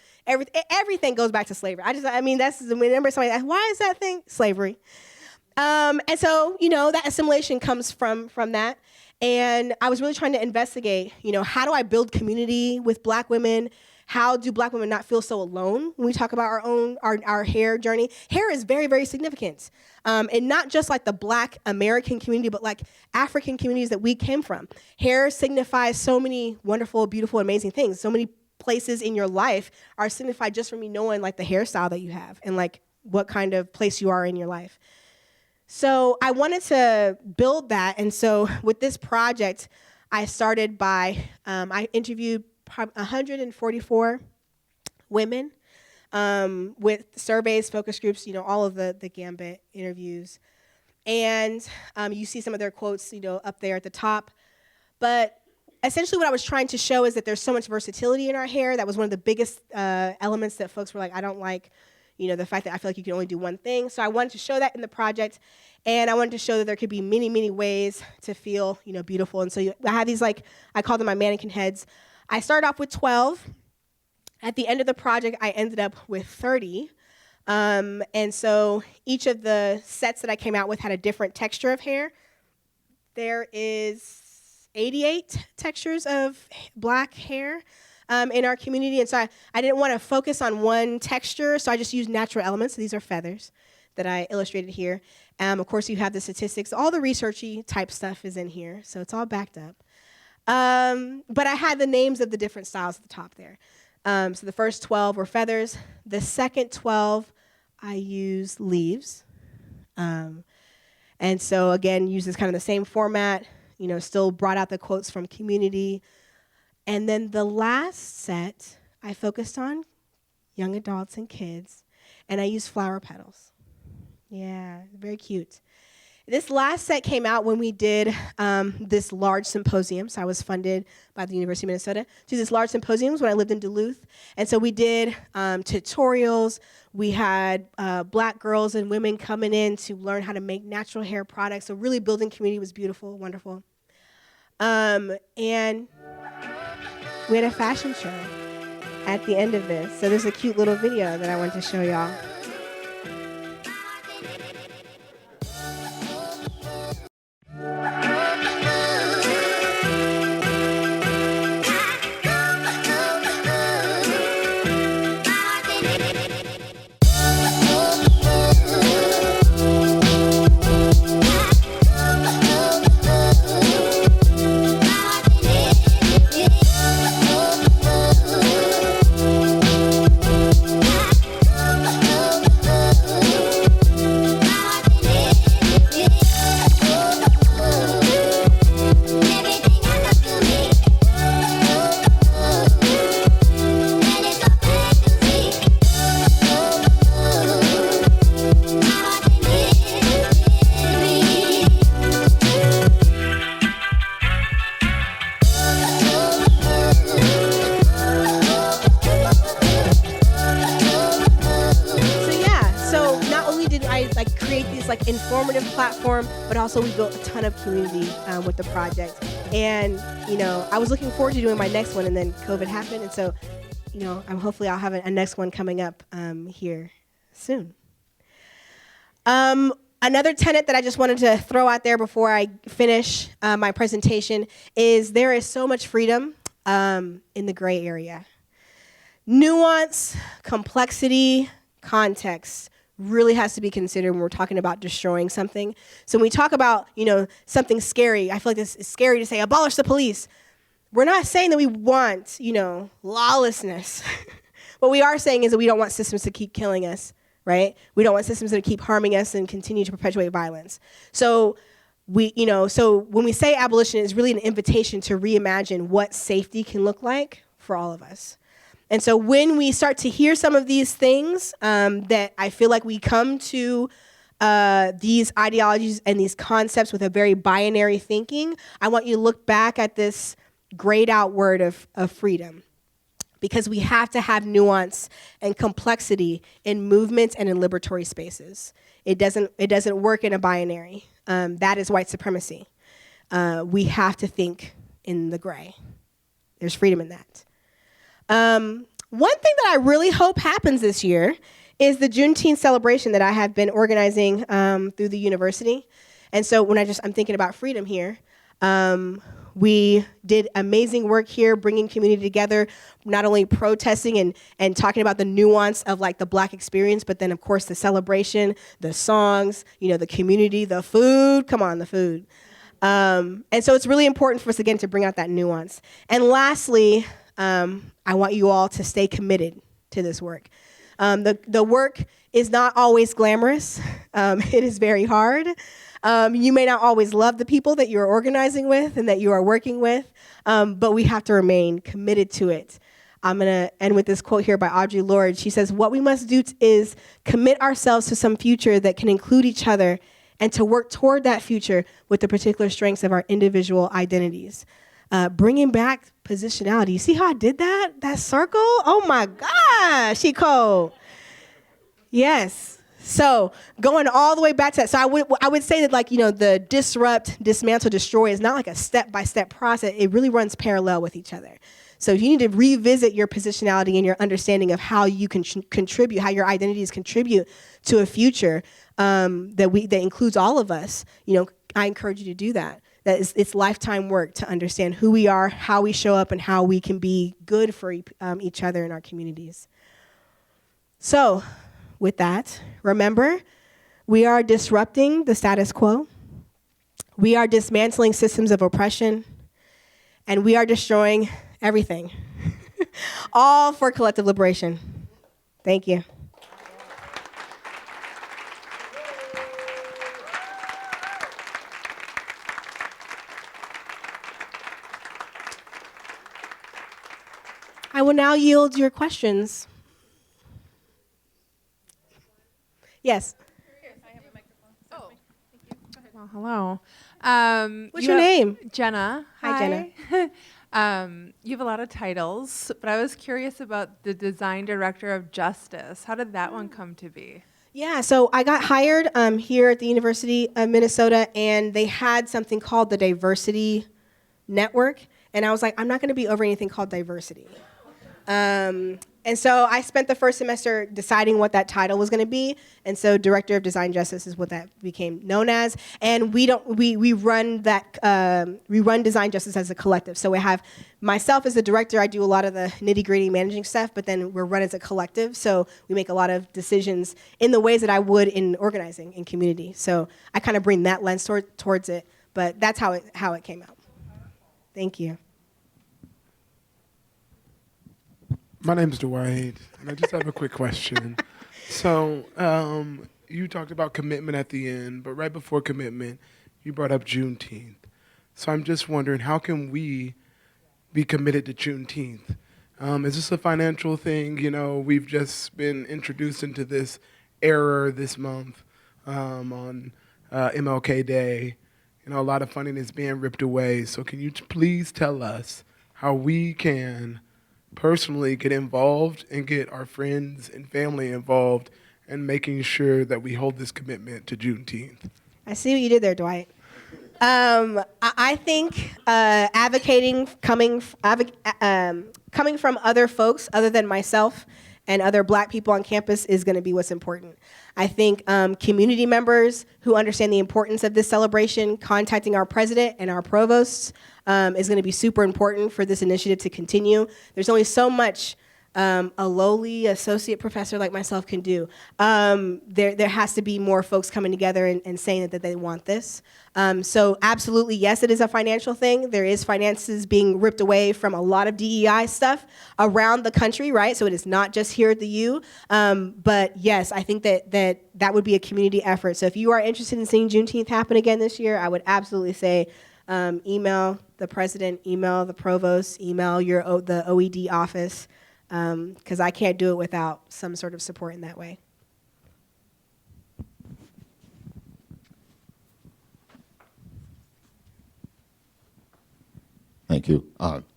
everything goes back to slavery. Whenever somebody asks, why is that thing? Slavery. And so, that assimilation comes from that. And I was really trying to investigate, how do I build community with black women? How do black women not feel so alone when we talk about our hair journey? Hair is very, very significant. And not just like the black American community, but like African communities that we came from. Hair signifies so many wonderful, beautiful, amazing things. So many places in your life are signified just from you knowing like the hairstyle that you have and like what kind of place you are in your life. So I wanted to build that. And so with this project, I started by, I interviewed 144 women with surveys, focus groups, all of the Gambit interviews. And you see some of their quotes, up there at the top. But essentially what I was trying to show is that there's so much versatility in our hair. That was one of the biggest elements that folks were like, I don't like, the fact that I feel like you can only do one thing. So I wanted to show that in the project. And I wanted to show that there could be many, many ways to feel, beautiful. And so I have these, I call them my mannequin heads. I started off with 12. At the end of the project, I ended up with 30. And so each of the sets that I came out with had a different texture of hair. There is 88 textures of black hair in our community. And so I didn't want to focus on one texture, so I just used natural elements. So these are feathers that I illustrated here. Of course, you have the statistics. All the researchy type stuff is in here, so it's all backed up. But I had the names of the different styles at the top there. So the first 12 were feathers. The second 12, I used leaves. And so, again, uses kind of the same format, still brought out the quotes from community. And then the last set, I focused on young adults and kids, and I used flower petals. Yeah, very cute. This last set came out when we did this large symposium. So I was funded by the University of Minnesota to do this large symposiums when I lived in Duluth. And so we did tutorials. We had black girls and women coming in to learn how to make natural hair products. So really building community was beautiful, wonderful. And we had a fashion show at the end of this. So there's a cute little video that I wanted to show y'all. Informative platform, but also we built a ton of community with the project. And, I was looking forward to doing my next one, and then COVID happened. And so, hopefully I'll have a next one coming up here soon. Another tenet that I just wanted to throw out there before I finish my presentation is there is so much freedom in the gray area. Nuance, complexity, context really has to be considered when we're talking about destroying something. So when we talk about, something scary, I feel like it's scary to say, abolish the police. We're not saying that we want, lawlessness. What we are saying is that we don't want systems to keep killing us, right? We don't want systems that keep harming us and continue to perpetuate violence. So so when we say abolition, it's really an invitation to reimagine what safety can look like for all of us. And so when we start to hear some of these things that I feel like we come to these ideologies and these concepts with a very binary thinking, I want you to look back at this grayed out word of freedom, because we have to have nuance and complexity in movements and in liberatory spaces. It doesn't work in a binary. That is white supremacy. We have to think in the gray. There's freedom in that. One thing that I really hope happens this year is the Juneteenth celebration that I have been organizing through the university. And so when I'm thinking about freedom here, we did amazing work here, bringing community together, not only protesting and talking about the nuance of like the Black experience, but then of course the celebration, the songs, the community, the food, come on, the food. And so it's really important for us, again, to bring out that nuance. And lastly, I want you all to stay committed to this work. The work is not always glamorous. It is very hard. You may not always love the people that you're organizing with and that you are working with, but we have to remain committed to it. I'm going to end with this quote here by Audre Lorde. She says, "What we must do is commit ourselves to some future that can include each other and to work toward that future with the particular strengths of our individual identities." Bringing back positionality. You see how I did that? That circle? Oh my gosh, she cold. Yes. So going all the way back to that. So I would say that the disrupt, dismantle, destroy is not like a step-by-step process. It really runs parallel with each other. So you need to revisit your positionality and your understanding of how you can contribute, how your identities contribute to a future that includes all of us. I encourage you to do that. It's lifetime work to understand who we are, how we show up, and how we can be good for each other in our communities. So, with that, remember, we are disrupting the status quo. We are dismantling systems of oppression. And we are destroying everything. All for collective liberation. Thank you. I will now yield your questions. Yes. Well, hello. What's your name? Jenna. Hi, Jenna. You have a lot of titles, but I was curious about the Design Director of Justice. How did that one come to be? Yeah, so I got hired here at the University of Minnesota, and they had something called the Diversity Network, and I was like, I'm not going to be over anything called diversity. And so I spent the first semester deciding what that title was going to be, and so Director of Design Justice is what that became known as. And we run Design Justice as a collective. So we have myself as the director. I do a lot of the nitty-gritty managing stuff, but then we're run as a collective. So we make a lot of decisions in the ways that I would in organizing in community. So I kind of bring that lens towards it, but that's how it came out. Thank you. My name's Dwight, and I just have a quick question. So, you talked about commitment at the end, but right before commitment, you brought up Juneteenth. So I'm just wondering, how can we be committed to Juneteenth? Is this a financial thing? We've just been introduced into this era this month on MLK Day. A lot of funding is being ripped away. So can you please tell us how we can personally get involved and get our friends and family involved in making sure that we hold this commitment to Juneteenth? I see what you did there, Dwight. I think advocating, coming from other folks other than myself and other Black people on campus is going to be what's important. I think community members who understand the importance of this celebration, contacting our president and our provosts is going to be super important for this initiative to continue. There's only so much a lowly associate professor like myself can do. There has to be more folks coming together and saying that they want this. So absolutely, yes, it is a financial thing. There is finances being ripped away from a lot of DEI stuff around the country, right? So it is not just here at the U. But yes, I think that would be a community effort. So if you are interested in seeing Juneteenth happen again this year, I would absolutely say email the president, email the provost, email the OED office, because I can't do it without some sort of support in that way. Thank you.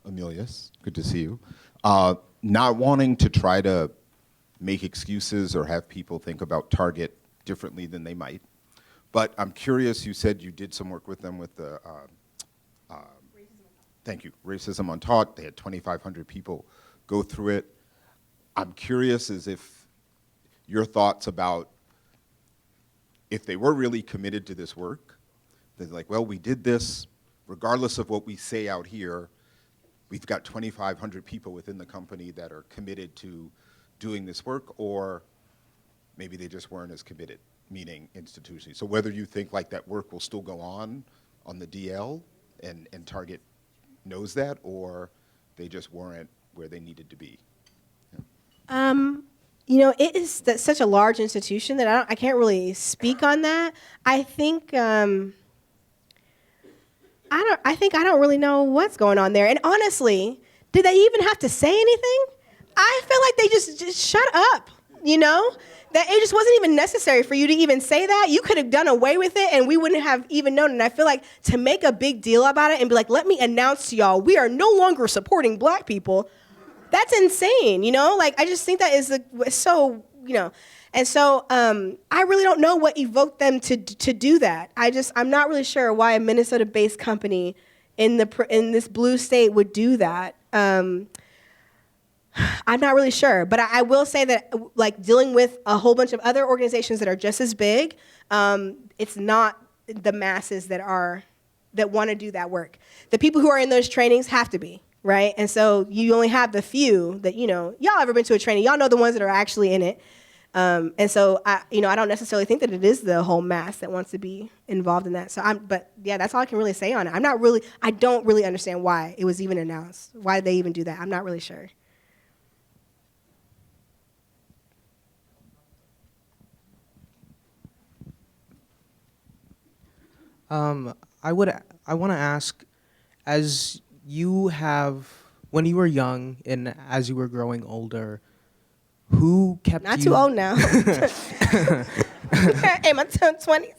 Amelius, good to see you. Not wanting to try to make excuses or have people think about Target differently than they might, but I'm curious, you said you did some work with them with the, thank you, Racism Untaught. They had 2,500 people go through it. I'm curious as if your thoughts about if they were really committed to this work, they're like, well, we did this, regardless of what we say out here, we've got 2,500 people within the company that are committed to doing this work, or maybe they just weren't as committed, meaning institutionally. So whether you think like that work will still go on the DL and Target knows that, or they just weren't where they needed to be. It is such a large institution that I can't really speak on that. I think I don't really know what's going on there. And honestly, did they even have to say anything? I feel like they just shut up, That it just wasn't even necessary for you to even say that. You could have done away with it and we wouldn't have even known. And I feel like to make a big deal about it and be like, let me announce to y'all, we are no longer supporting Black people. That's insane, Like, I just think that is so, And so I really don't know what evoked them to do that. I'm not really sure why a Minnesota-based company in this blue state would do that. I'm not really sure, but I will say that like dealing with a whole bunch of other organizations that are just as big, it's not the masses that want to do that work. The people who are in those trainings have to be, right? And so you only have the few that, y'all ever been to a training, y'all know the ones that are actually in it. And so I don't necessarily think that it is the whole mass that wants to be involved in that. But yeah, that's all I can really say on it. I don't really understand why it was even announced. Why did they even do that? I'm not really sure. I want to ask, as you have, when you were young and as you were growing older, who kept Not you? too old now. In my 20s.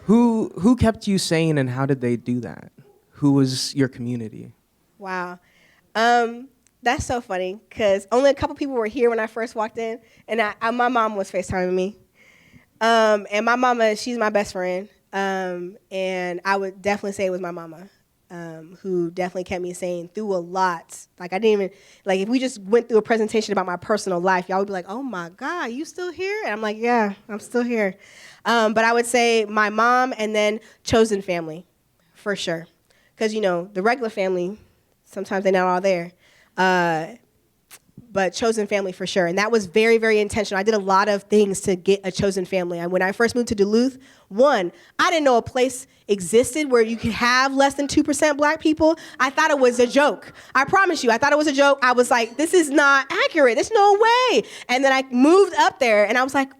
Who kept you sane, and how did they do that? Who was your community? Wow. That's so funny because only a couple people were here when I first walked in, and my mom was FaceTiming me. And my mama, she's my best friend. And I would definitely say it was my mama, who definitely kept me sane through a lot. Like I didn't even, like if we just went through a presentation about my personal life, y'all would be like, oh my God, you still here? And I'm like, yeah, I'm still here. But I would say my mom and then chosen family, for sure. Because, the regular family, sometimes they're not all there. But chosen family for sure. And that was very, very intentional. I did a lot of things to get a chosen family. And when I first moved to Duluth, I didn't know a place existed where you could have less than 2% black people. I thought it was a joke. I promise you, I thought it was a joke. I was like, this is not accurate. There's no way. And then I moved up there and I was like,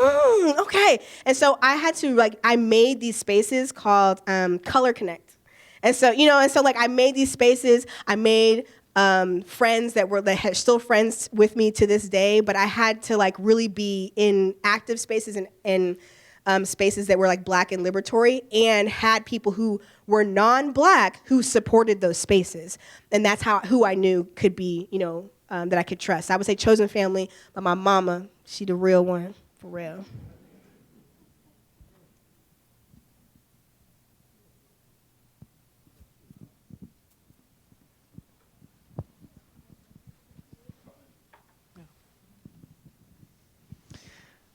okay. And so I had to, I made these spaces called Color Connect. And so, I made these spaces. I made friends that are still friends with me to this day, but I had to really be in active spaces and spaces that were black and liberatory, and had people who were non-black who supported those spaces. And that's who I knew could be, that I could trust. I would say chosen family, but my mama, she the real one, for real.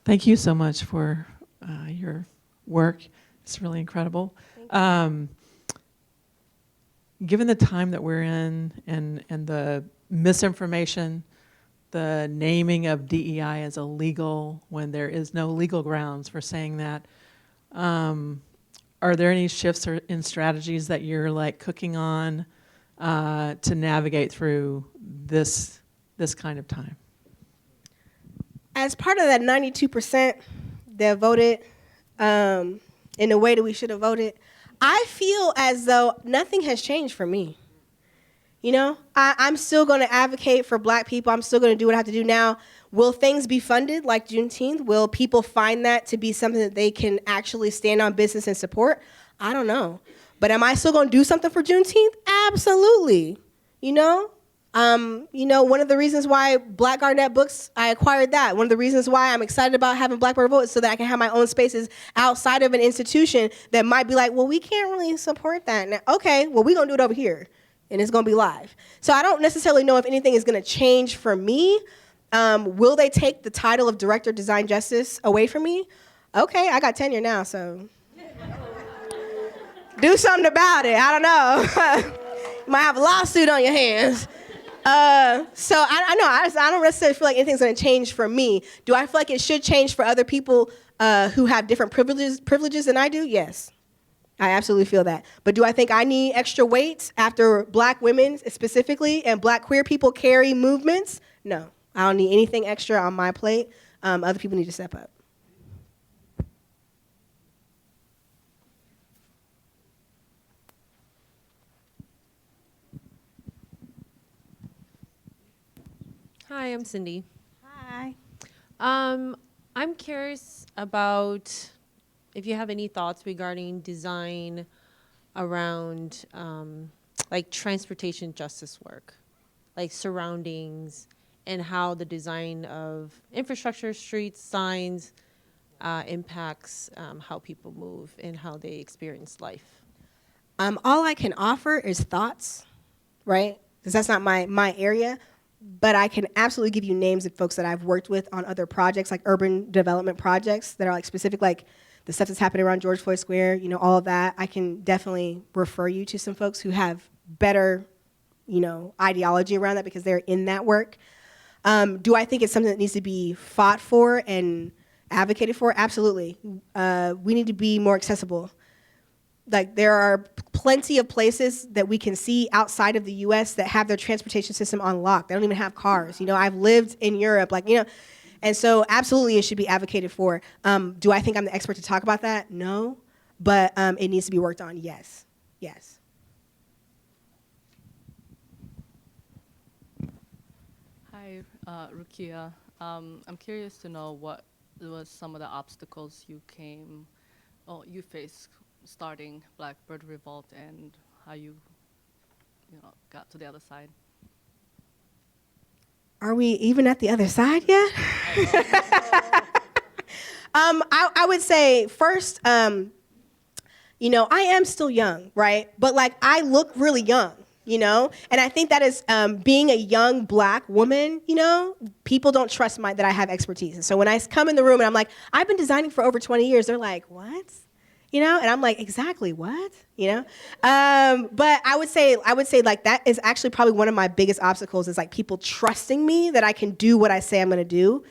Thank you so much for your work. It's really incredible. Given the time that we're in and the misinformation, the naming of DEI as illegal when there is no legal grounds for saying that, are there any shifts in strategies that you're cooking on to navigate through this kind of time? As part of that 92% that voted in the way that we should have voted, I feel as though nothing has changed for me. I'm still going to advocate for black people. I'm still going to do what I have to do now. Will things be funded like Juneteenth? Will people find that to be something that they can actually stand on business and support? I don't know. But am I still going to do something for Juneteenth? Absolutely. One of the reasons why Black Garnett Books, I acquired that. One of the reasons why I'm excited about having Blackbird Revolt is so that I can have my own spaces outside of an institution that might be like, well, we can't really support that. Now, okay, well, we're going to do it over here, and it's going to be live. So I don't necessarily know if anything is going to change for me. Will they take the title of Director of Design Justice away from me? Okay, I got tenure now, so do something about it. I don't know. You might have a lawsuit on your hands. So I don't necessarily feel like anything's going to change for me. Do I feel like it should change for other people who have different privileges than I do? Yes, I absolutely feel that. But do I think I need extra weight after black women specifically and black queer people carry movements? No, I don't need anything extra on my plate. Other people need to step up. Hi, I'm Cindy. Hi. I'm curious about if you have any thoughts regarding design around transportation justice work, like surroundings, and how the design of infrastructure, streets, signs impacts how people move and how they experience life. All I can offer is thoughts, right? because that's not my area. But I can absolutely give you names of folks that I've worked with on other projects, like urban development projects that are like specific, like the stuff that's happening around George Floyd Square, you know, all of that. I can definitely refer you to some folks who have better, you know, ideology around that because they're in that work. Do I think it's something that needs to be fought for and advocated for? Absolutely. We need to be more accessible. Like, there are plenty of places that we can see outside of the US that have their transportation system on lock. They don't even have cars. You know, I've lived in Europe, like, you know, and so absolutely it should be advocated for. Do I think I'm the expert to talk about that? No, but it needs to be worked on, yes, yes. Hi, Rukia. I'm curious to know what was some of the obstacles you faced starting Blackbird Revolt and how you got to the other side. Are we even at the other side yet? I would say first, you know, I am still young, right? But like, I look really young, you know? And I think that is being a young Black woman, you know, people don't trust that I have expertise. And so when I come in the room and I'm like, I've been designing for over 20 years, they're like, what? You know, and I'm like, exactly what? You know, but I would say like that is actually probably one of my biggest obstacles is like people trusting me that I can do what I say I'm going to do.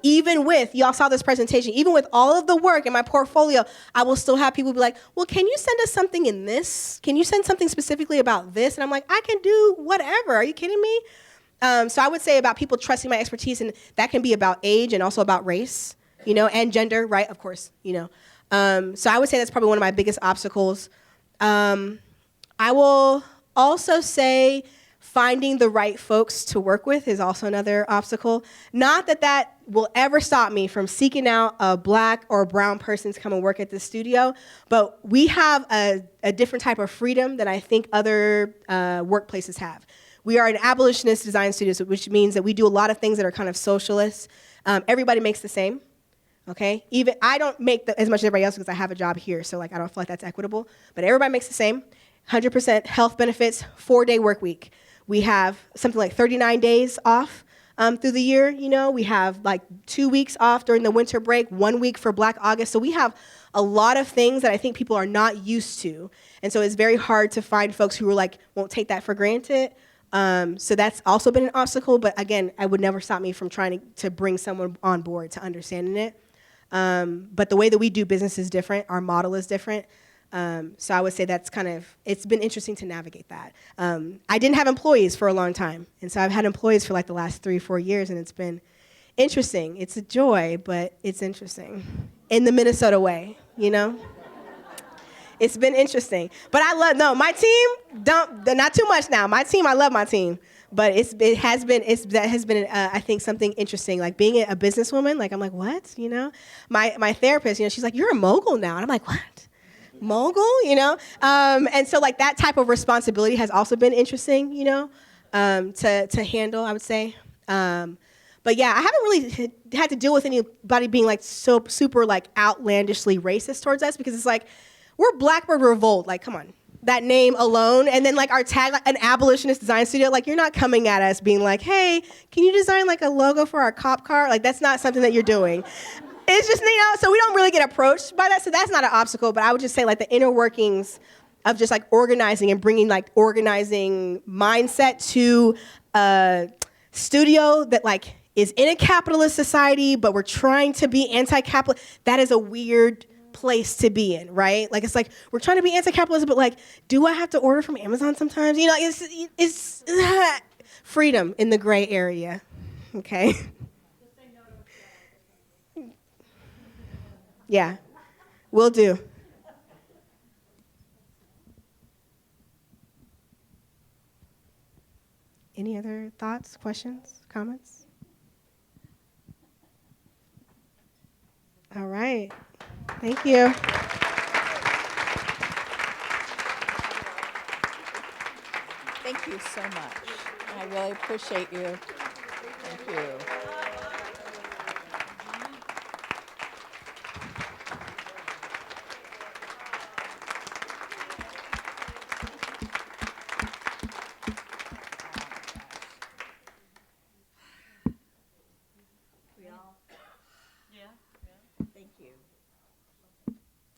Even with, y'all saw this presentation, even with all of the work in my portfolio, I will still have people be like, well, can you send us something in this? Can you send something specifically about this? And I'm like, I can do whatever. Are you kidding me? So I would say about people trusting my expertise, and that can be about age and also about race, you know, and gender, right? Of course, you know. So I would say that's probably one of my biggest obstacles. I will also say finding the right folks to work with is also another obstacle. Not that that will ever stop me from seeking out a Black or brown person to come and work at the studio, but we have a different type of freedom that I think other workplaces have. We are an abolitionist design studio, which means that we do a lot of things that are kind of socialist. Everybody makes the same. Okay, even I don't make as much as everybody else because I have a job here, so like I don't feel like that's equitable. But everybody makes the same, 100% health benefits, 4-day work week. We have something like 39 days off through the year. You know, we have like 2 weeks off during the winter break, 1 week for Black August. So we have a lot of things that I think people are not used to, and so it's very hard to find folks who are like won't take that for granted. So that's also been an obstacle. But again, it would never stop me from trying to bring someone on board to understanding it. But the way that we do business is different. Our model is different. So I would say that's it's been interesting to navigate that. I didn't have employees for a long time. And so I've had employees for like the last 3-4 years, and it's been interesting. It's a joy, but it's interesting in the Minnesota way, you know? It's been interesting. But my team, not too much now. My team, I love my team. But that has been I think something interesting, like being a businesswoman. Like I'm like, what, you know? My therapist, you know, she's like, you're a mogul now, and I'm like, what, mogul, you know? And so like that type of responsibility has also been interesting, you know, to handle, I would say. But yeah, I haven't really had to deal with anybody being like so super like outlandishly racist towards us because it's like we're Blackbird Revolt. Like, come on. That name alone, and then like our tag, like, an abolitionist design studio, like you're not coming at us being like, hey, can you design like a logo for our cop car? Like that's not something that you're doing. It's just, you know, so we don't really get approached by that, so that's not an obstacle, but I would just say like the inner workings of just like organizing and bringing like organizing mindset to a studio that like is in a capitalist society, but we're trying to be anti-capitalist. That is a weird place to be in, right? Like it's like we're trying to be anti-capitalist, but like, do I have to order from Amazon sometimes? You know, it's freedom in the gray area. Okay. Yeah, will do. Any other thoughts, questions, comments? All right. Thank you. Thank you so much. I really appreciate you. Thank you.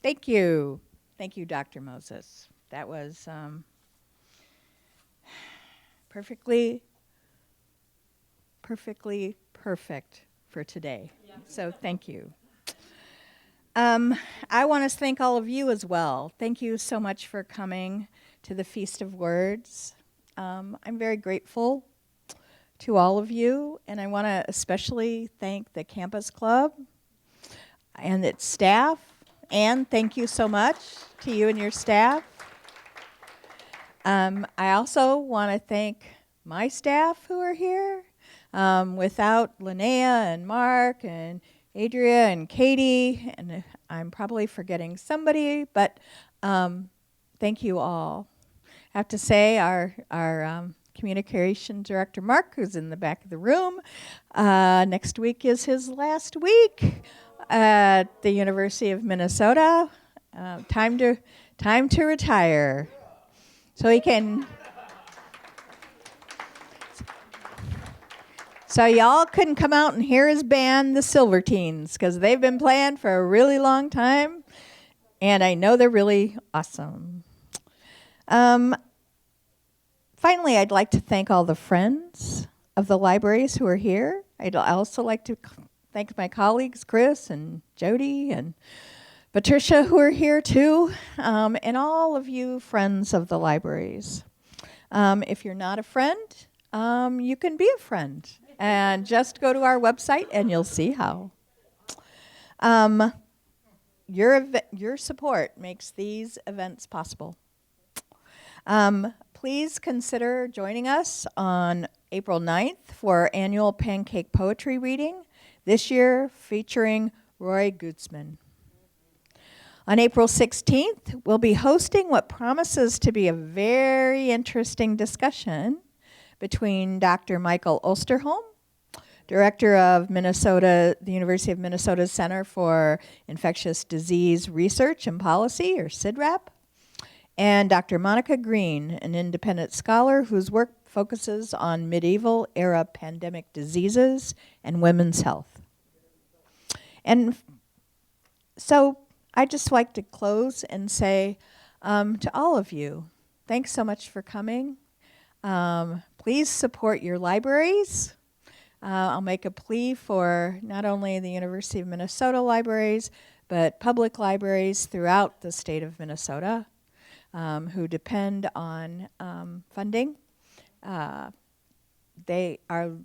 Thank you. Thank you, Dr. Moses. That was perfectly perfect for today. So thank you. I want to thank all of you as well. Thank you so much for coming to the Feast of Words. I'm very grateful to all of you, and I want to especially thank the Campus Club and its staff, and thank you so much to you and your staff. I also want to thank my staff who are here. Without Linnea and Mark and Adria and Katie, and I'm probably forgetting somebody, but thank you all. I have to say our communication director, Mark, who's in the back of the room, next week is his last week at the University of Minnesota. Time to retire. So he can... So y'all couldn't come out and hear his band, the Silver Teens, because they've been playing for a really long time, and I know they're really awesome. Finally, I'd like to thank all the friends of the libraries who are here. I'd also like to thank my colleagues, Chris and Jody and Patricia, who are here too, and all of you friends of the libraries. If you're not a friend, you can be a friend. And just go to our website and you'll see how. Your support makes these events possible. Please consider joining us on April 9th for our annual Pancake Poetry Reading, this year featuring Roy Gutzman. On April 16th, we'll be hosting what promises to be a very interesting discussion between Dr. Michael Osterholm, Director of the University of Minnesota's Center for Infectious Disease Research and Policy, or CIDRAP, and Dr. Monica Green, an independent scholar whose work focuses on medieval-era pandemic diseases and women's health. And so I'd just like to close and say to all of you, thanks so much for coming. Please support your libraries. I'll make a plea for not only the University of Minnesota libraries, but public libraries throughout the state of Minnesota who depend on funding. Our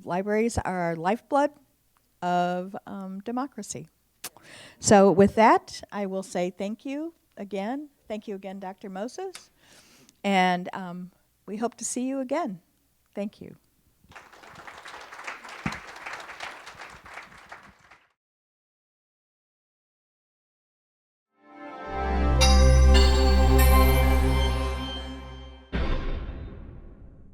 libraries are our lifeblood of democracy. So with that, I will say thank you again. Thank you again, Dr. Moses. And we hope to see you again. Thank you.